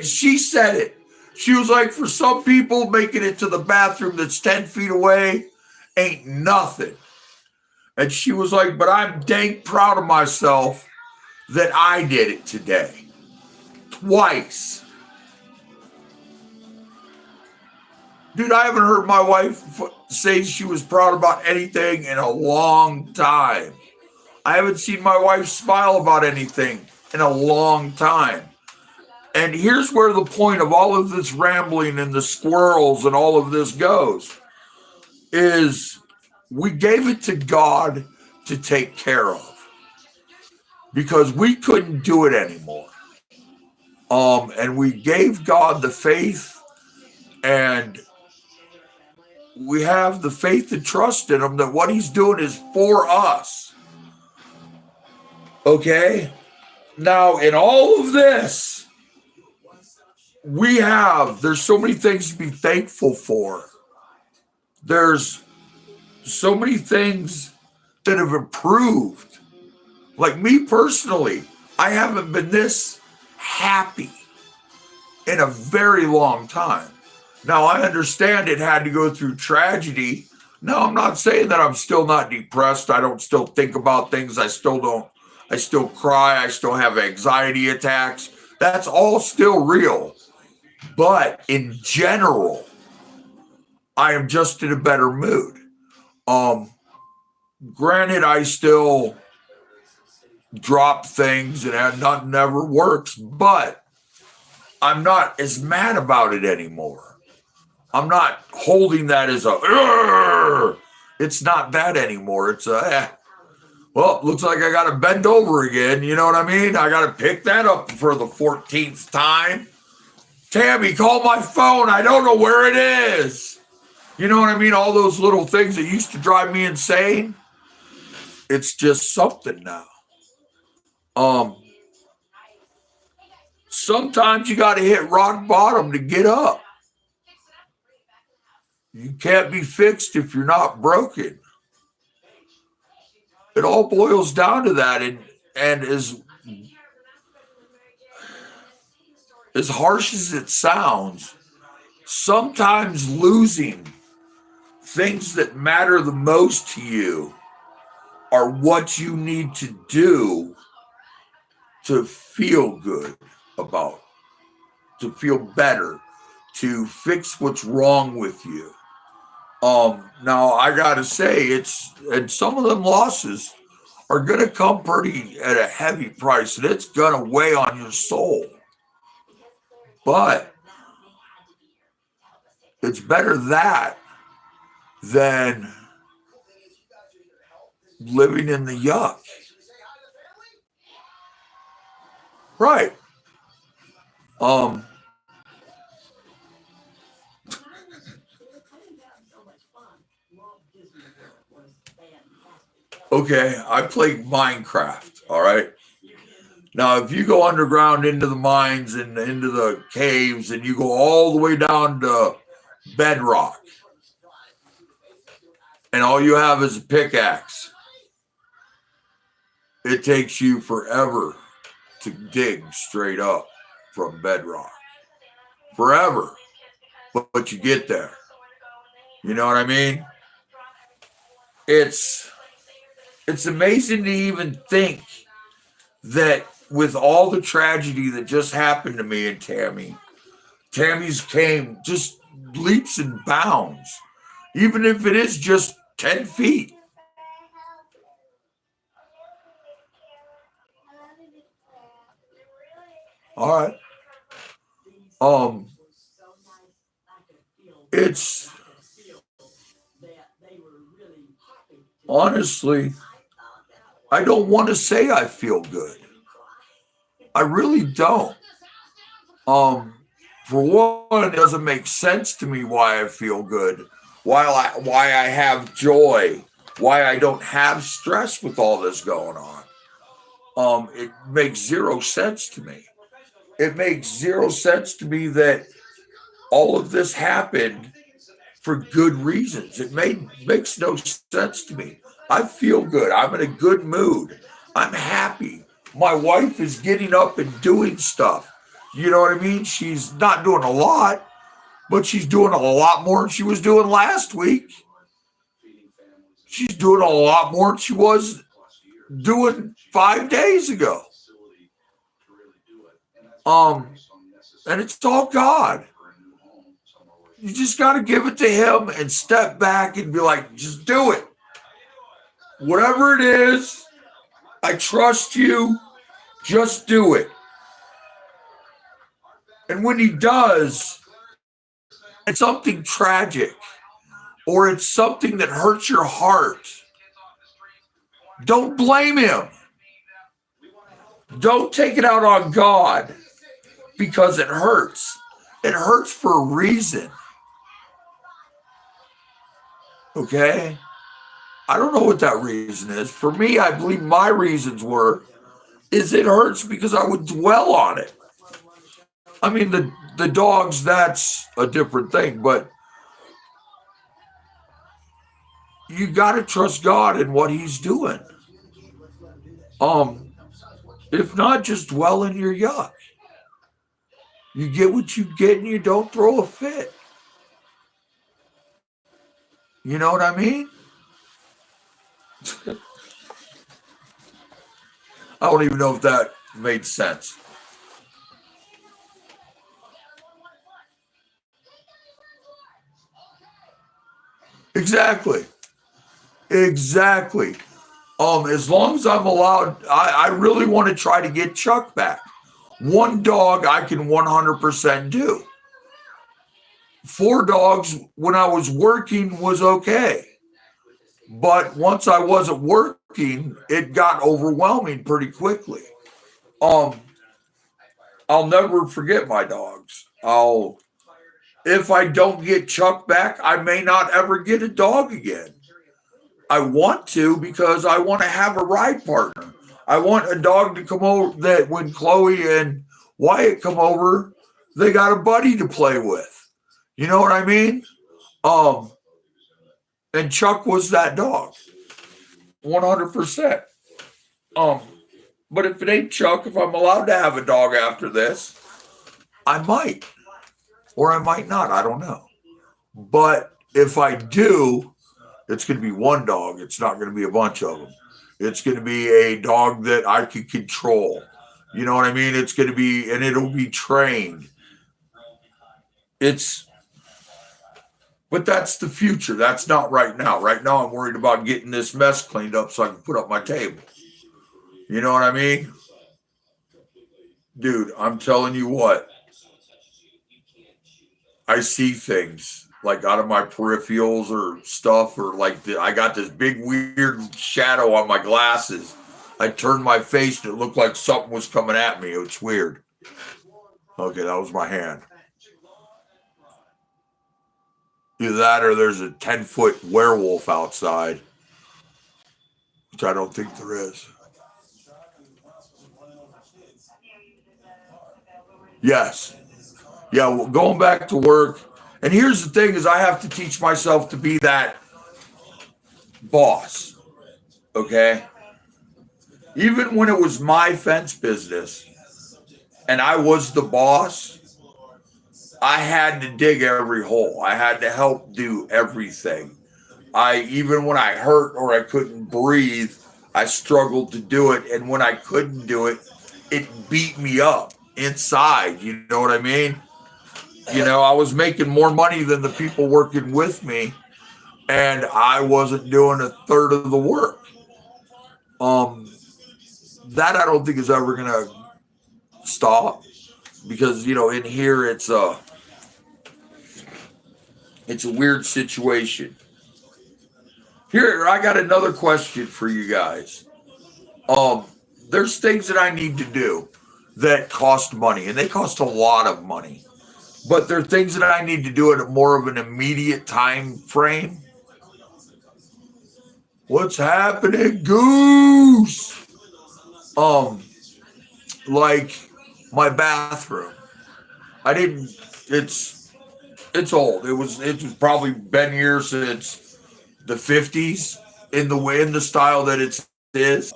S1: she said it. She was like, for some people, making it to the bathroom that's 10 feet away ain't nothing. And she was like, but I'm dang proud of myself that I did it today. Twice. Dude, I haven't heard my wife say she was proud about anything in a long time. I haven't seen my wife smile about anything in a long time. And here's where the point of all of this rambling and the squirrels and all of this goes is we gave it to God to take care of because we couldn't do it anymore. And we gave God the faith, and we have the faith and trust in him that what he's doing is for us. Okay? Now, in all of this, there's so many things to be thankful for. There's so many things that have improved. Like me personally, I haven't been this happy in a very long time. Now, I understand it had to go through tragedy. No, I'm not saying that I'm still not depressed. I don't still think about things. I still cry. I still have anxiety attacks. That's all still real. But in general, I am just in a better mood. Granted, I still drop things and nothing ever works, but I'm not as mad about it anymore. I'm not holding that as it's not that anymore. It's well, looks like I got to bend over again. You know what I mean? I got to pick that up for the 14th time. Tammy, call my phone. I don't know where it is. You know what I mean? All those little things that used to drive me insane. It's just something now. Sometimes you got to hit rock bottom to get up. You can't be fixed if you're not broken. It all boils down to that. And as harsh as it sounds, sometimes losing things that matter the most to you are what you need to do to feel good about, to feel better, to fix what's wrong with you. Now I gotta say and some of them losses are gonna come pretty at a heavy price, and it's gonna weigh on your soul. But it's better that than living in the yuck. Right. Um, okay, I play Minecraft, all right? Now, if you go underground into the mines and into the caves and you go all the way down to bedrock and all you have is a pickaxe, it takes you forever to dig straight up from bedrock. Forever. But you get there. You know what I mean? It's it's amazing to even think that with all the tragedy that just happened to me and Tammy's came just leaps and bounds, even if it is just 10 feet. All right. Um, it's honestly, I don't want to say I feel good. I really don't. Um, for one, it doesn't make sense to me why I feel good, why I have joy, why I don't have stress with all this going on. It makes zero sense to me. It makes zero sense to me that all of this happened for good reasons. Makes no sense to me. I feel good. I'm in a good mood. I'm happy. My wife is getting up and doing stuff. You know what I mean? She's not doing a lot, but she's doing a lot more than she was doing last week. She's doing a lot more than she was doing 5 days ago. Um, and it's all God. You just got to give it to Him and step back and be like, just do it. Whatever it is, I trust you. Just do it. And when He does, it's something tragic or it's something that hurts your heart. Don't blame Him. Don't take it out on God because it hurts. It hurts for a reason. Okay? I don't know what that reason is. For me, I believe my reasons is it hurts because I would dwell on it. I mean, the dogs, that's a different thing, but you got to trust God in what He's doing. If not, just dwell in your yuck. You get what you get and you don't throw a fit. You know what I mean? I don't even know if that made sense. Exactly. Exactly. As long as I'm allowed, I really want to try to get Chuck back. One dog I can 100% do. 4 dogs when I was working was okay. But once I wasn't working, it got overwhelming pretty quickly. Um, I'll never forget my dogs. If I don't get Chuck back, I may not ever get a dog again. I want to because I want to have a ride partner. I want a dog to come over that when Chloe and Wyatt come over, they got a buddy to play with. You know what I mean? Um, and Chuck was that dog, 100%. Um, but if it ain't Chuck, if I'm allowed to have a dog after this, I might, or I might not. I don't know. But if I do, it's going to be one dog. It's not going to be a bunch of them. It's going to be a dog that I can control. You know what I mean? It's going to be, and it'll be trained. But that's the future. That's not right now. Right now, I'm worried about getting this mess cleaned up so I can put up my table. You know what I mean? Dude, I'm telling you what. I see things like out of my peripherals or stuff, or like I got this big weird shadow on my glasses. I turned my face and it looked like something was coming at me. It's weird. Okay, that was my hand. Either that or there's a 10-foot werewolf outside, which I don't think there is. Yes. Yeah, well, going back to work. And here's the thing is I have to teach myself to be that boss. Okay? Even when it was my fence business and I was the boss, I had to dig every hole. I had to help do everything. Even when I hurt or I couldn't breathe, I struggled to do it. And when I couldn't do it, it beat me up inside. You know what I mean? I was making more money than the people working with me, and I wasn't doing a third of the work. That I don't think is ever gonna stop because in here it's a weird situation. Here, I got another question for you guys. There's things that I need to do that cost money, and they cost a lot of money. But there are things that I need to do at more of an immediate time frame. What's happening, Goose? Like my bathroom. I didn't. It's old. It was probably been here since the 50s in the style that it is.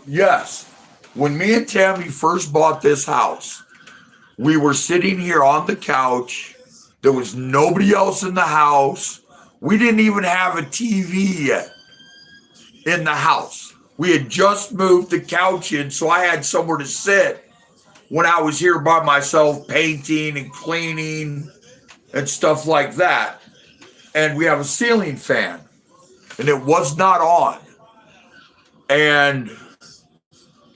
S1: Yes. When me and Tammy first bought this house, We were sitting here on the couch. There was nobody else in the house. We didn't even have a TV yet in the house. We had just moved the couch in, so I had somewhere to sit when I was here by myself painting and cleaning and stuff like that. And we have a ceiling fan, and it was not on. And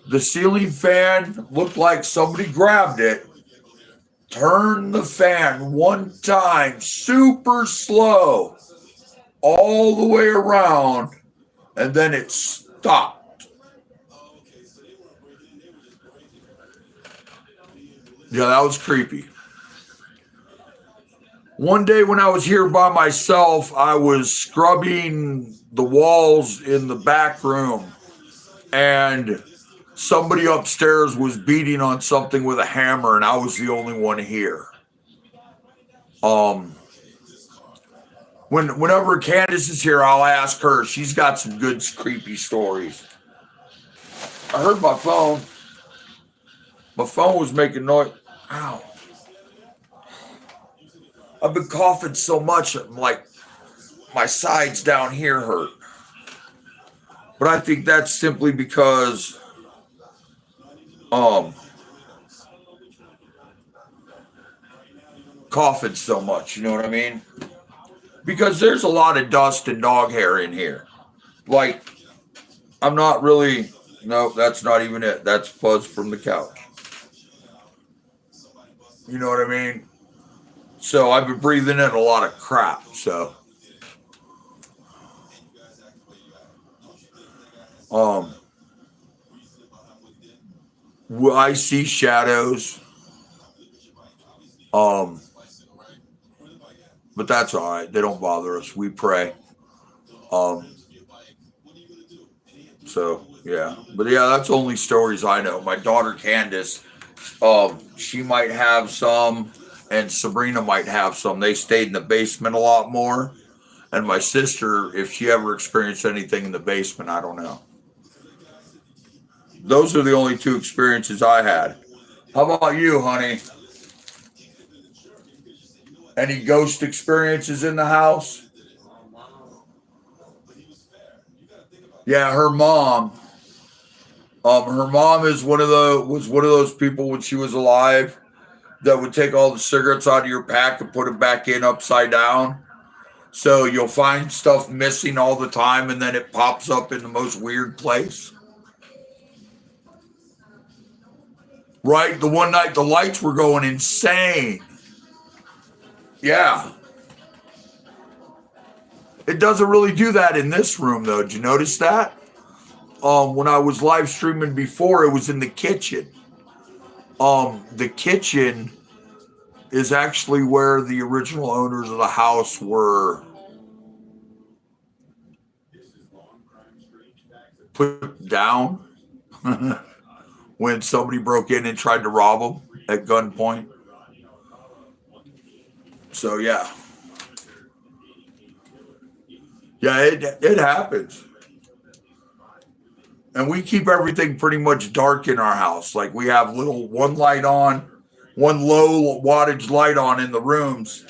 S1: the ceiling fan looked like somebody grabbed it, turned the fan one time, super slow, all the way around, and then it stopped. Yeah, that was creepy. One day when I was here by myself, I was scrubbing the walls in the back room, and somebody upstairs was beating on something with a hammer, and I was the only one here. Whenever Candace is here, I'll ask her. She's got some good creepy stories. I heard my phone. My phone was making noise. Ow. I've been coughing so much, like my sides down here hurt. But I think that's simply because coughing so much, you know what I mean? Because there's a lot of dust and dog hair in here. Like, I'm not really, no, that's not even it. That's fuzz from the couch. You know what I mean? So I've been breathing in a lot of crap, so. I see shadows. But that's all right. They don't bother us. We pray. Um, so yeah. But yeah, that's only stories I know. My daughter Candace, she might have some, and Sabrina might have some. They stayed in the basement a lot more. And my sister, if she ever experienced anything in the basement, I don't know. Those are the only two experiences I had. How about you, honey? Any ghost experiences in the house? Yeah, her mom. Her mom is one of those people when she was alive that would take all the cigarettes out of your pack and put it back in upside down. So you'll find stuff missing all the time, and then it pops up in the most weird place. Right? The one night the lights were going insane. Yeah. It doesn't really do that in this room, though. Did you notice that? When I was live streaming before, it was in the kitchen. The kitchen is actually where the original owners of the house were put down when somebody broke in and tried to rob them at gunpoint. So yeah, yeah, it happens, and we keep everything pretty much dark in our house. Like we have little one light on, one low wattage light on in the rooms,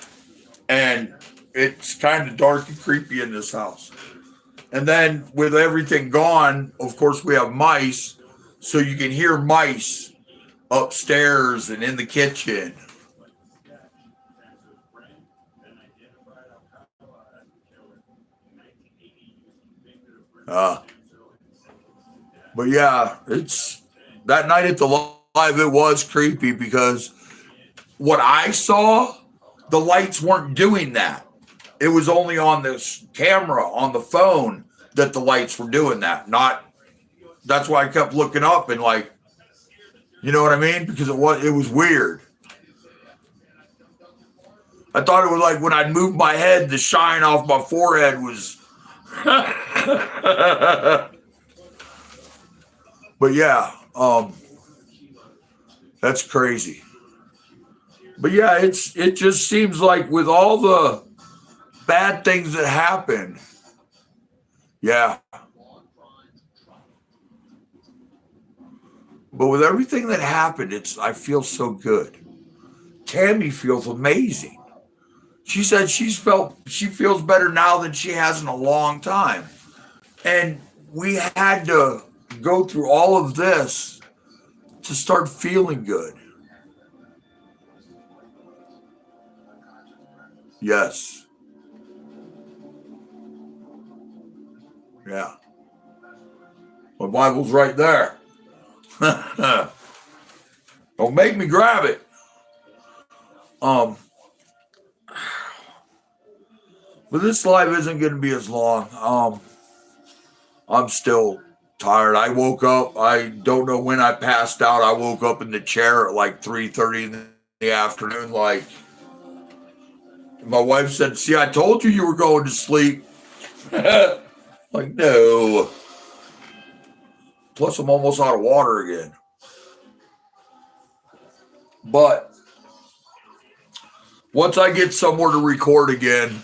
S1: and it's kind of dark and creepy in this house. And then with everything gone, of course, we have mice, so you can hear mice upstairs and in the kitchen. Uh, but yeah, it's that night at the live, it was creepy because what I saw, the lights weren't doing that. It was only on this camera on the phone that the lights were doing that. Not that's why I kept looking up and like, you know what I mean? Because it was weird. I thought it was like when I'd move my head, the shine off my forehead was. But yeah, that's crazy. But yeah, it just seems like with all the bad things that happen, yeah. But with everything that happened, I feel so good. Tammy feels amazing. She said she feels better now than she has in a long time. And we had to go through all of this to start feeling good. Yes. Yeah. My Bible's right there. Don't make me grab it. Um, but this live isn't going to be as long. I'm still tired. I woke up. I don't know when I passed out. I woke up in the chair at like 3:30 in the afternoon. Like my wife said, "See, I told you were going to sleep." Like no. Plus, I'm almost out of water again. But once I get somewhere to record again,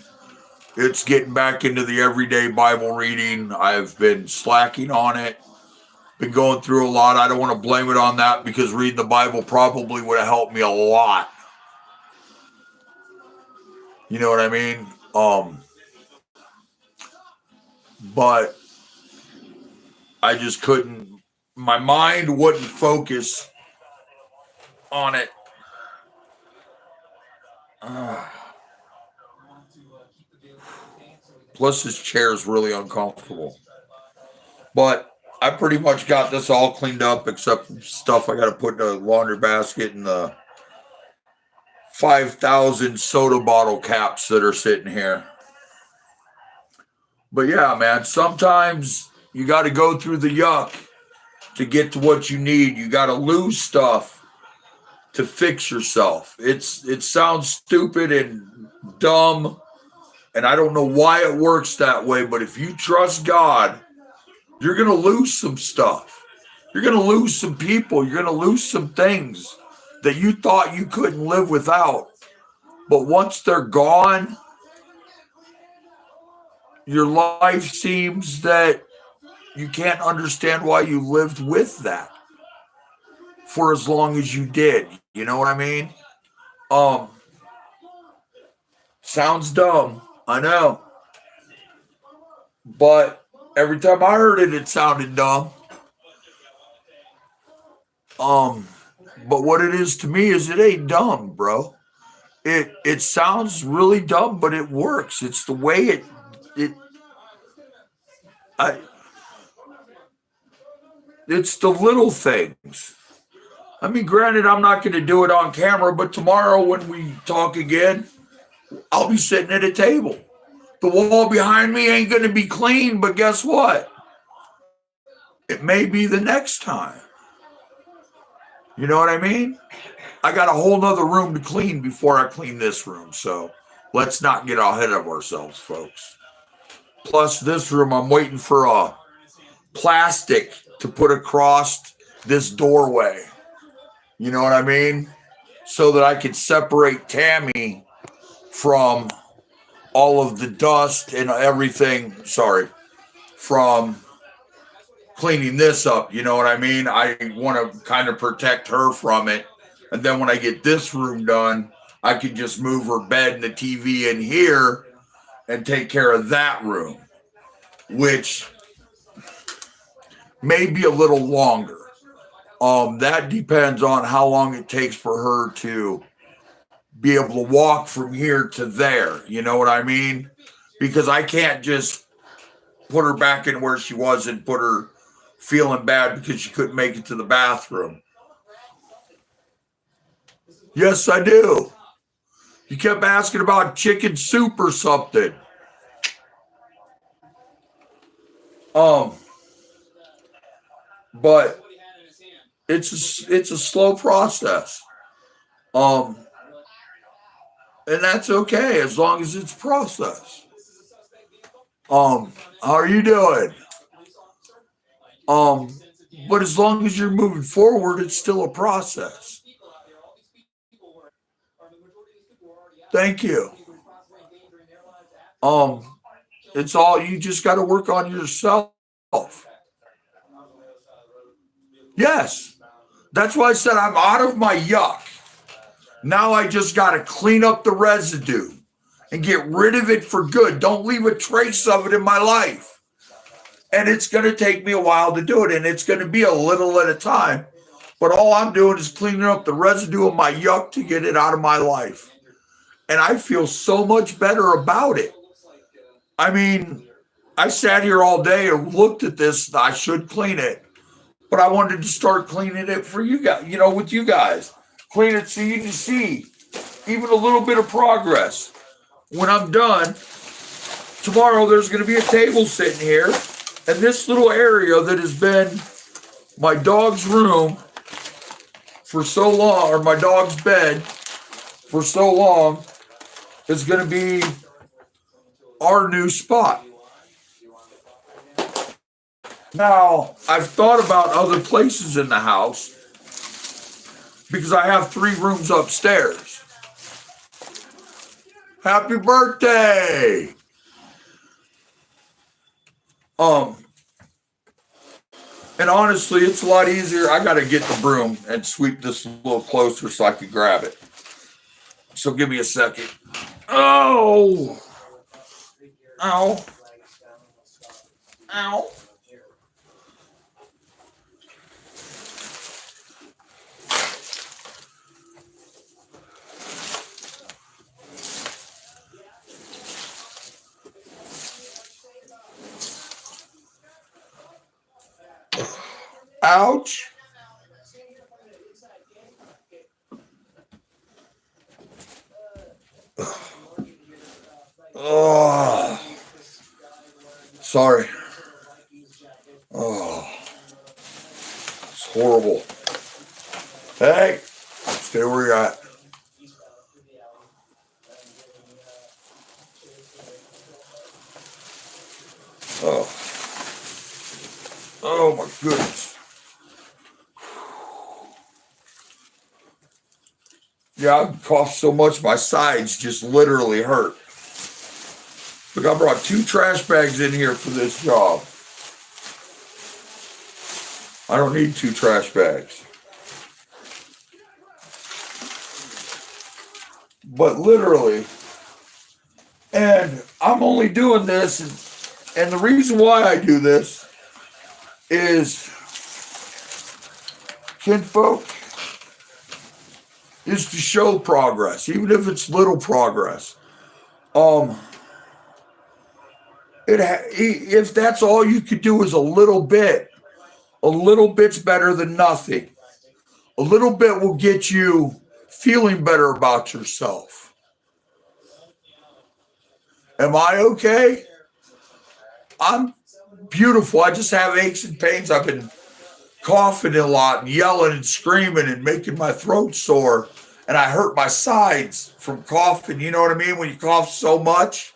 S1: it's getting back into the everyday Bible reading. I've been slacking on it, been going through a lot. I don't want to blame it on that because reading the Bible probably would have helped me a lot. You know what I mean? But I just couldn't, my mind wouldn't focus on it. Plus, this chair is really uncomfortable. But I pretty much got this all cleaned up except for stuff I got to put in a laundry basket and the 5,000 soda bottle caps that are sitting here. But yeah, man, sometimes you got to go through the yuck to get to what you need. You got to lose stuff to fix yourself. It sounds stupid and dumb, and I don't know why it works that way, but if you trust God, you're going to lose some stuff. You're going to lose some people. You're going to lose some things that you thought you couldn't live without. But once they're gone, your life seems that you can't understand why you lived with that for as long as you did. You know what I mean? Sounds dumb, I know. But every time I heard it, it sounded dumb. But what it is to me is it ain't dumb, bro. It sounds really dumb, but it works. It's the way it I it's the little things. I mean, granted, I'm not going to do it on camera, but tomorrow when we talk again, I'll be sitting at a table. The wall behind me ain't going to be clean, but guess what? It may be the next time. You know what I mean? I got a whole nother room to clean before I clean this room. So let's not get ahead of ourselves, folks. Plus, this room, I'm waiting for a plastic to put across this doorway. You know what I mean? So that I could separate Tammy from all of the dust and everything. Sorry, from cleaning this up. You know what I mean? I want to kind of protect her from it. And then when I get this room done, I can just move her bed and the TV in here and take care of that room, which may be a little longer. That depends on how long it takes for her to be able to walk from here to there. You know what I mean? Because I can't just put her back in where she was and put her feeling bad because she couldn't make it to the bathroom. Yes, I do. You kept asking about chicken soup or something. But it's a slow process. And that's okay as long as it's processed. How are you doing? But as long as you're moving forward, it's still a process. Thank you. Um, it's all you just got to work on yourself. Yes, that's why I said I'm out of my yuck. Now I just got to clean up the residue and get rid of it for good. Don't leave a trace of it in my life. And it's going to take me a while to do it. And it's going to be a little at a time. But all I'm doing is cleaning up the residue of my yuck to get it out of my life. And I feel so much better about it. I mean, I sat here all day and looked at this. I should clean it. But I wanted to start cleaning it for you guys, with you guys. Clean it so you can see even a little bit of progress. When I'm done, tomorrow there's going to be a table sitting here. And this little area that has been my dog's room for so long, or my dog's bed for so long, is going to be our new spot. Now, I've thought about other places in the house because I have 3 rooms upstairs. Happy birthday! And honestly, it's a lot easier. I got to get the broom and sweep this a little closer so I can grab it. So give me a second. Oh! Ow. Ow. Ouch. Oh. Sorry. Oh. It's horrible. Hey, stay where you're at. Oh. Oh my goodness. Yeah, I've coughed so much my sides just literally hurt. Look, I brought 2 trash bags in here for this job. I don't need 2 trash bags. But literally, and I'm only doing this, and the reason why I do this is, kinfolk, is to show progress, even if it's little progress. If that's all you could do is a little bit's better than nothing. A little bit will get you feeling better about yourself. Am I okay? I'm beautiful. I just have aches and pains. I've been coughing a lot and yelling and screaming and making my throat sore. And I hurt my sides from coughing. You know what I mean? When you cough so much.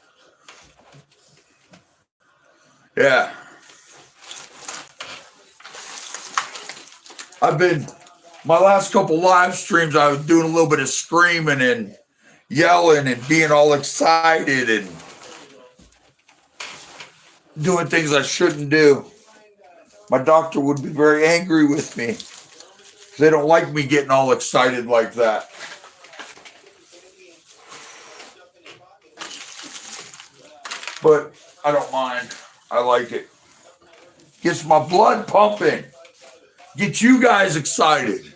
S1: Yeah. My last couple live streams, I was doing a little bit of screaming and yelling and being all excited and doing things I shouldn't do. My doctor would be very angry with me. They don't like me getting all excited like that. But I don't mind. I like it. Gets my blood pumping. Get you guys excited.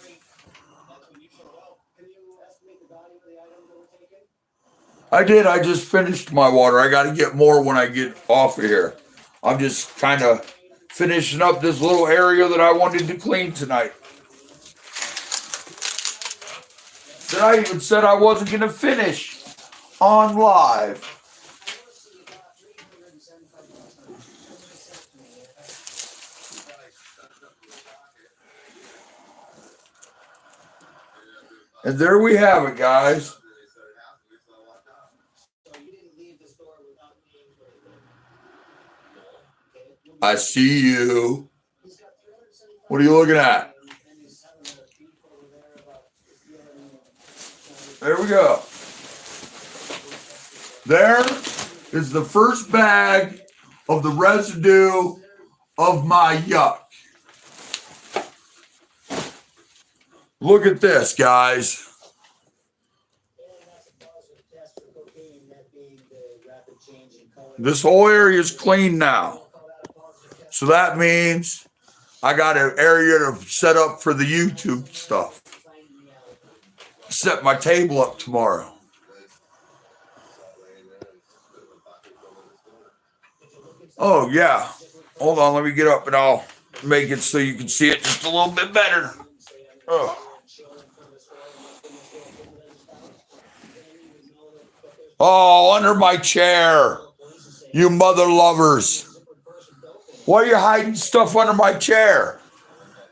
S1: I did. I just finished my water. I got to get more when I get off of here. I'm just kind of finishing up this little area that I wanted to clean tonight. That I even said I wasn't going to finish on live. And there we have it, guys. I see you. What are you looking at? There we go. There is the first bag of the residue of my yuck. Look at this, guys. This whole area is clean now. So that means I got an area to set up for the YouTube stuff. Set my table up tomorrow. Oh, yeah. Hold on, let me get up and I'll make it so you can see it just a little bit better. Oh, oh, under my chair. You mother lovers. Why are you hiding stuff under my chair?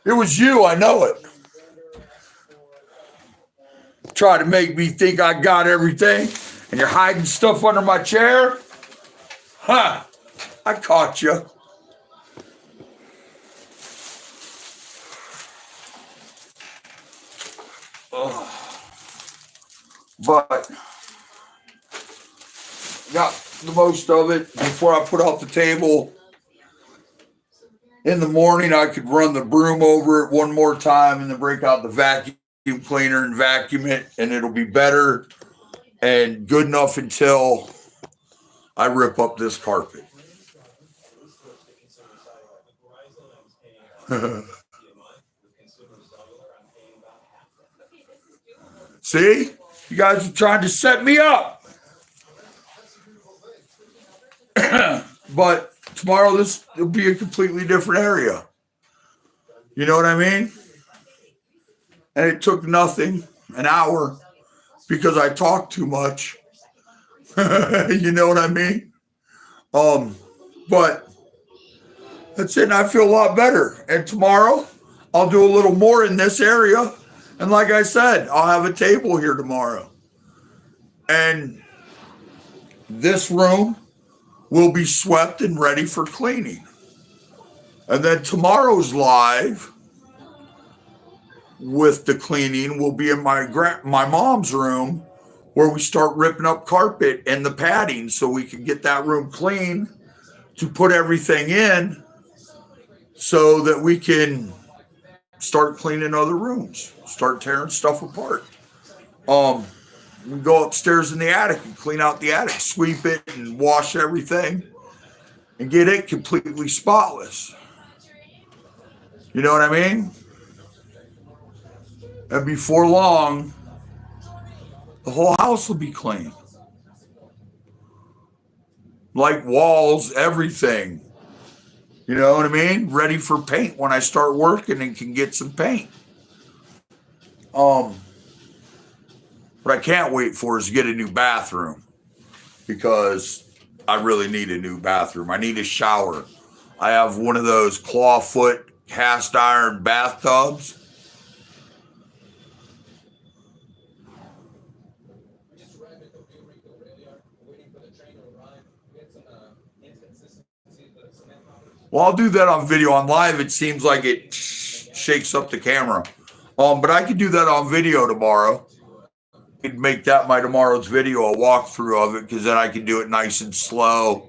S1: It was you, I know it. Try to make me think I got everything, and you're hiding stuff under my chair? Huh, I caught you. But got the most of it before I put out the table. In the morning, I could run the broom over it one more time and then break out the vacuum cleaner and vacuum it, and it'll be better and good enough until I rip up this carpet. See? You guys are trying to set me up. But tomorrow, this will be a completely different area. You know what I mean? And it took nothing, an hour, because I talked too much. You know what I mean? But that's it. And I feel a lot better. And tomorrow, I'll do a little more in this area. And like I said, I'll have a table here tomorrow. And this room will be swept and ready for cleaning. And then tomorrow's live with the cleaning will be in my mom's room, where we start ripping up carpet and the padding so we can get that room clean to put everything in so that we can start cleaning other rooms, start tearing stuff apart. We go upstairs in the attic and clean out the attic, sweep it and wash everything and get it completely spotless. You know what I mean? And before long, the whole house will be clean. Like walls, everything. You know what I mean? Ready for paint when I start working and can get some paint. What I can't wait for is to get a new bathroom, because I really need a new bathroom. I need a shower. I have one of those clawfoot cast iron bathtubs. Well, I'll do that on video. On live, it seems like it shakes up the camera. But I could do that on video tomorrow. Could make that my tomorrow's video, a walkthrough of it, because then I can do it nice and slow.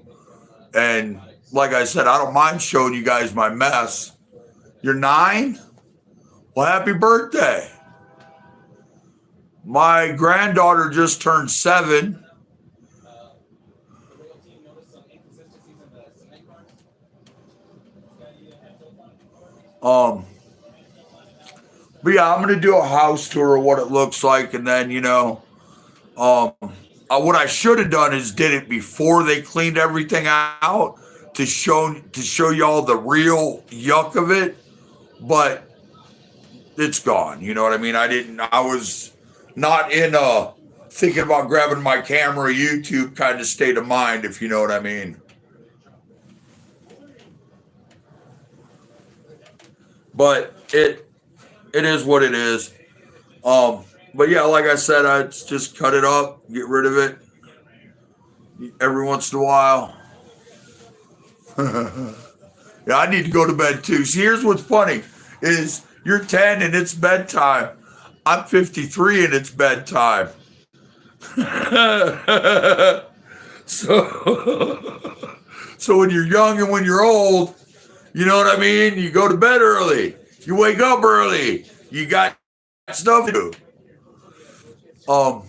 S1: And like I said, I don't mind showing you guys my mess. You're 9? Well, happy birthday. My granddaughter just turned 7. But yeah, I'm gonna do a house tour of what it looks like, and then what I should have done is did it before they cleaned everything out to show y'all the real yuck of it, but it's gone. You know what I mean? I was not in a thinking about grabbing my camera YouTube kind of state of mind, if you know what I mean. But it is what it is. But yeah, like I said, I just cut it up, get rid of it every once in a while. Yeah, I need to go to bed too. See, here's what's funny is you're 10 and it's bedtime. I'm 53 and it's bedtime. So when you're young and when you're old, you know what I mean? You go to bed early. You wake up early. You got stuff to do. All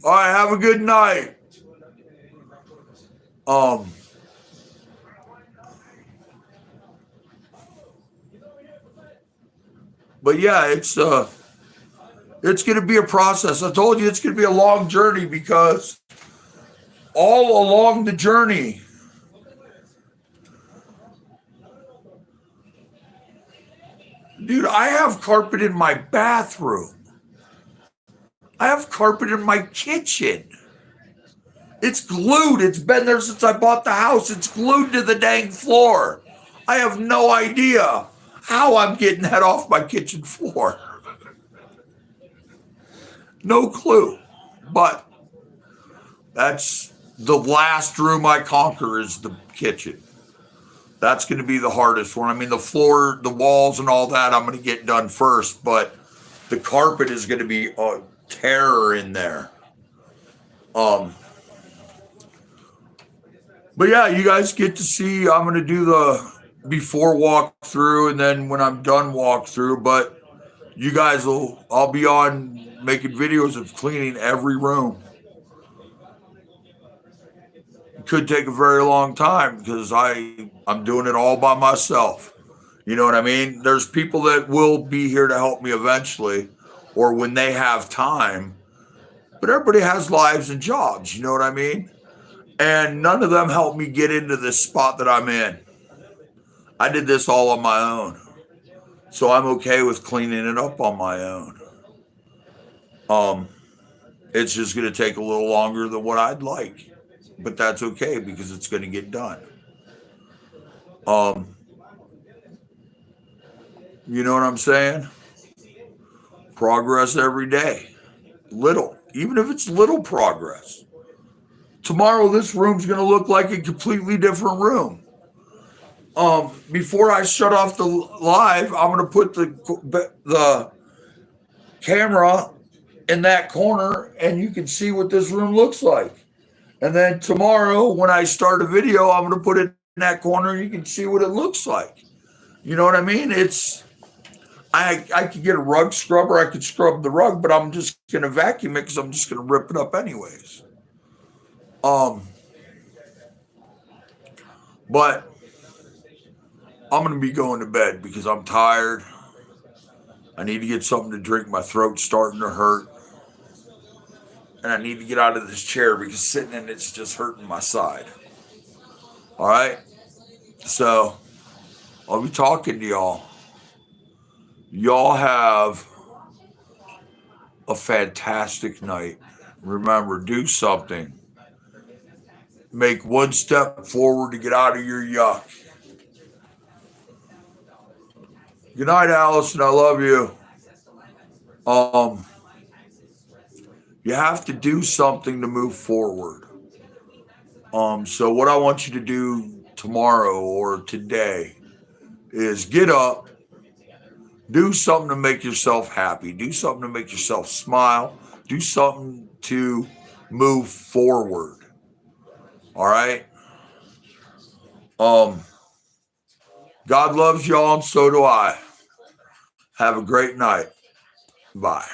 S1: right, have a good night. Um, but yeah, it's going to be a process. I told you it's going to be a long journey because all along the journey, dude, I have carpet in my bathroom. I have carpet in my kitchen. It's glued. It's been there since I bought the house. It's glued to the dang floor. I have no idea how I'm getting that off my kitchen floor. No clue. But that's the last room I conquer is the kitchen. That's going to be the hardest one. I mean, the floor, the walls, and all that, I'm going to get done first, but the carpet is going to be a terror in there. Um, but yeah, you guys get to see. I'm going to do the before walkthrough, and then when I'm done walkthrough. But you guys will, I'll be on making videos of cleaning every room. It could take a very long time because I'm doing it all by myself. You know what I mean? There's people that will be here to help me eventually, or when they have time. But everybody has lives and jobs. You know what I mean? And none of them helped me get into this spot that I'm in. I did this all on my own. So I'm okay with cleaning it up on my own. Um, it's just going to take a little longer than what I'd like, but that's okay because it's going to get done. Um, you know what I'm saying? Progress every day, little, even if it's little progress. Tomorrow, this room's going to look like a completely different room. Before I shut off the live, I'm going to put the camera in that corner, and you can see what this room looks like. And then tomorrow, when I start a video, I'm going to put it in that corner. You can see what it looks like. You know what I mean? I could get a rug scrubber. I could scrub the rug, but I'm just going to vacuum it because I'm just going to rip it up anyways. Um, but I'm going to be going to bed because I'm tired. I need to get something to drink. My throat's starting to hurt. And I need to get out of this chair because sitting in it's just hurting my side. All right? So I'll be talking to y'all. Y'all have a fantastic night. Remember, do something. Make one step forward to get out of your yuck. Good night, Allison. I love you. Um, you have to do something to move forward. So what I want you to do tomorrow or today is get up, do something to make yourself happy, do something to make yourself smile, do something to move forward. All right. Um, God loves y'all, and so do I. Have a great night. Bye.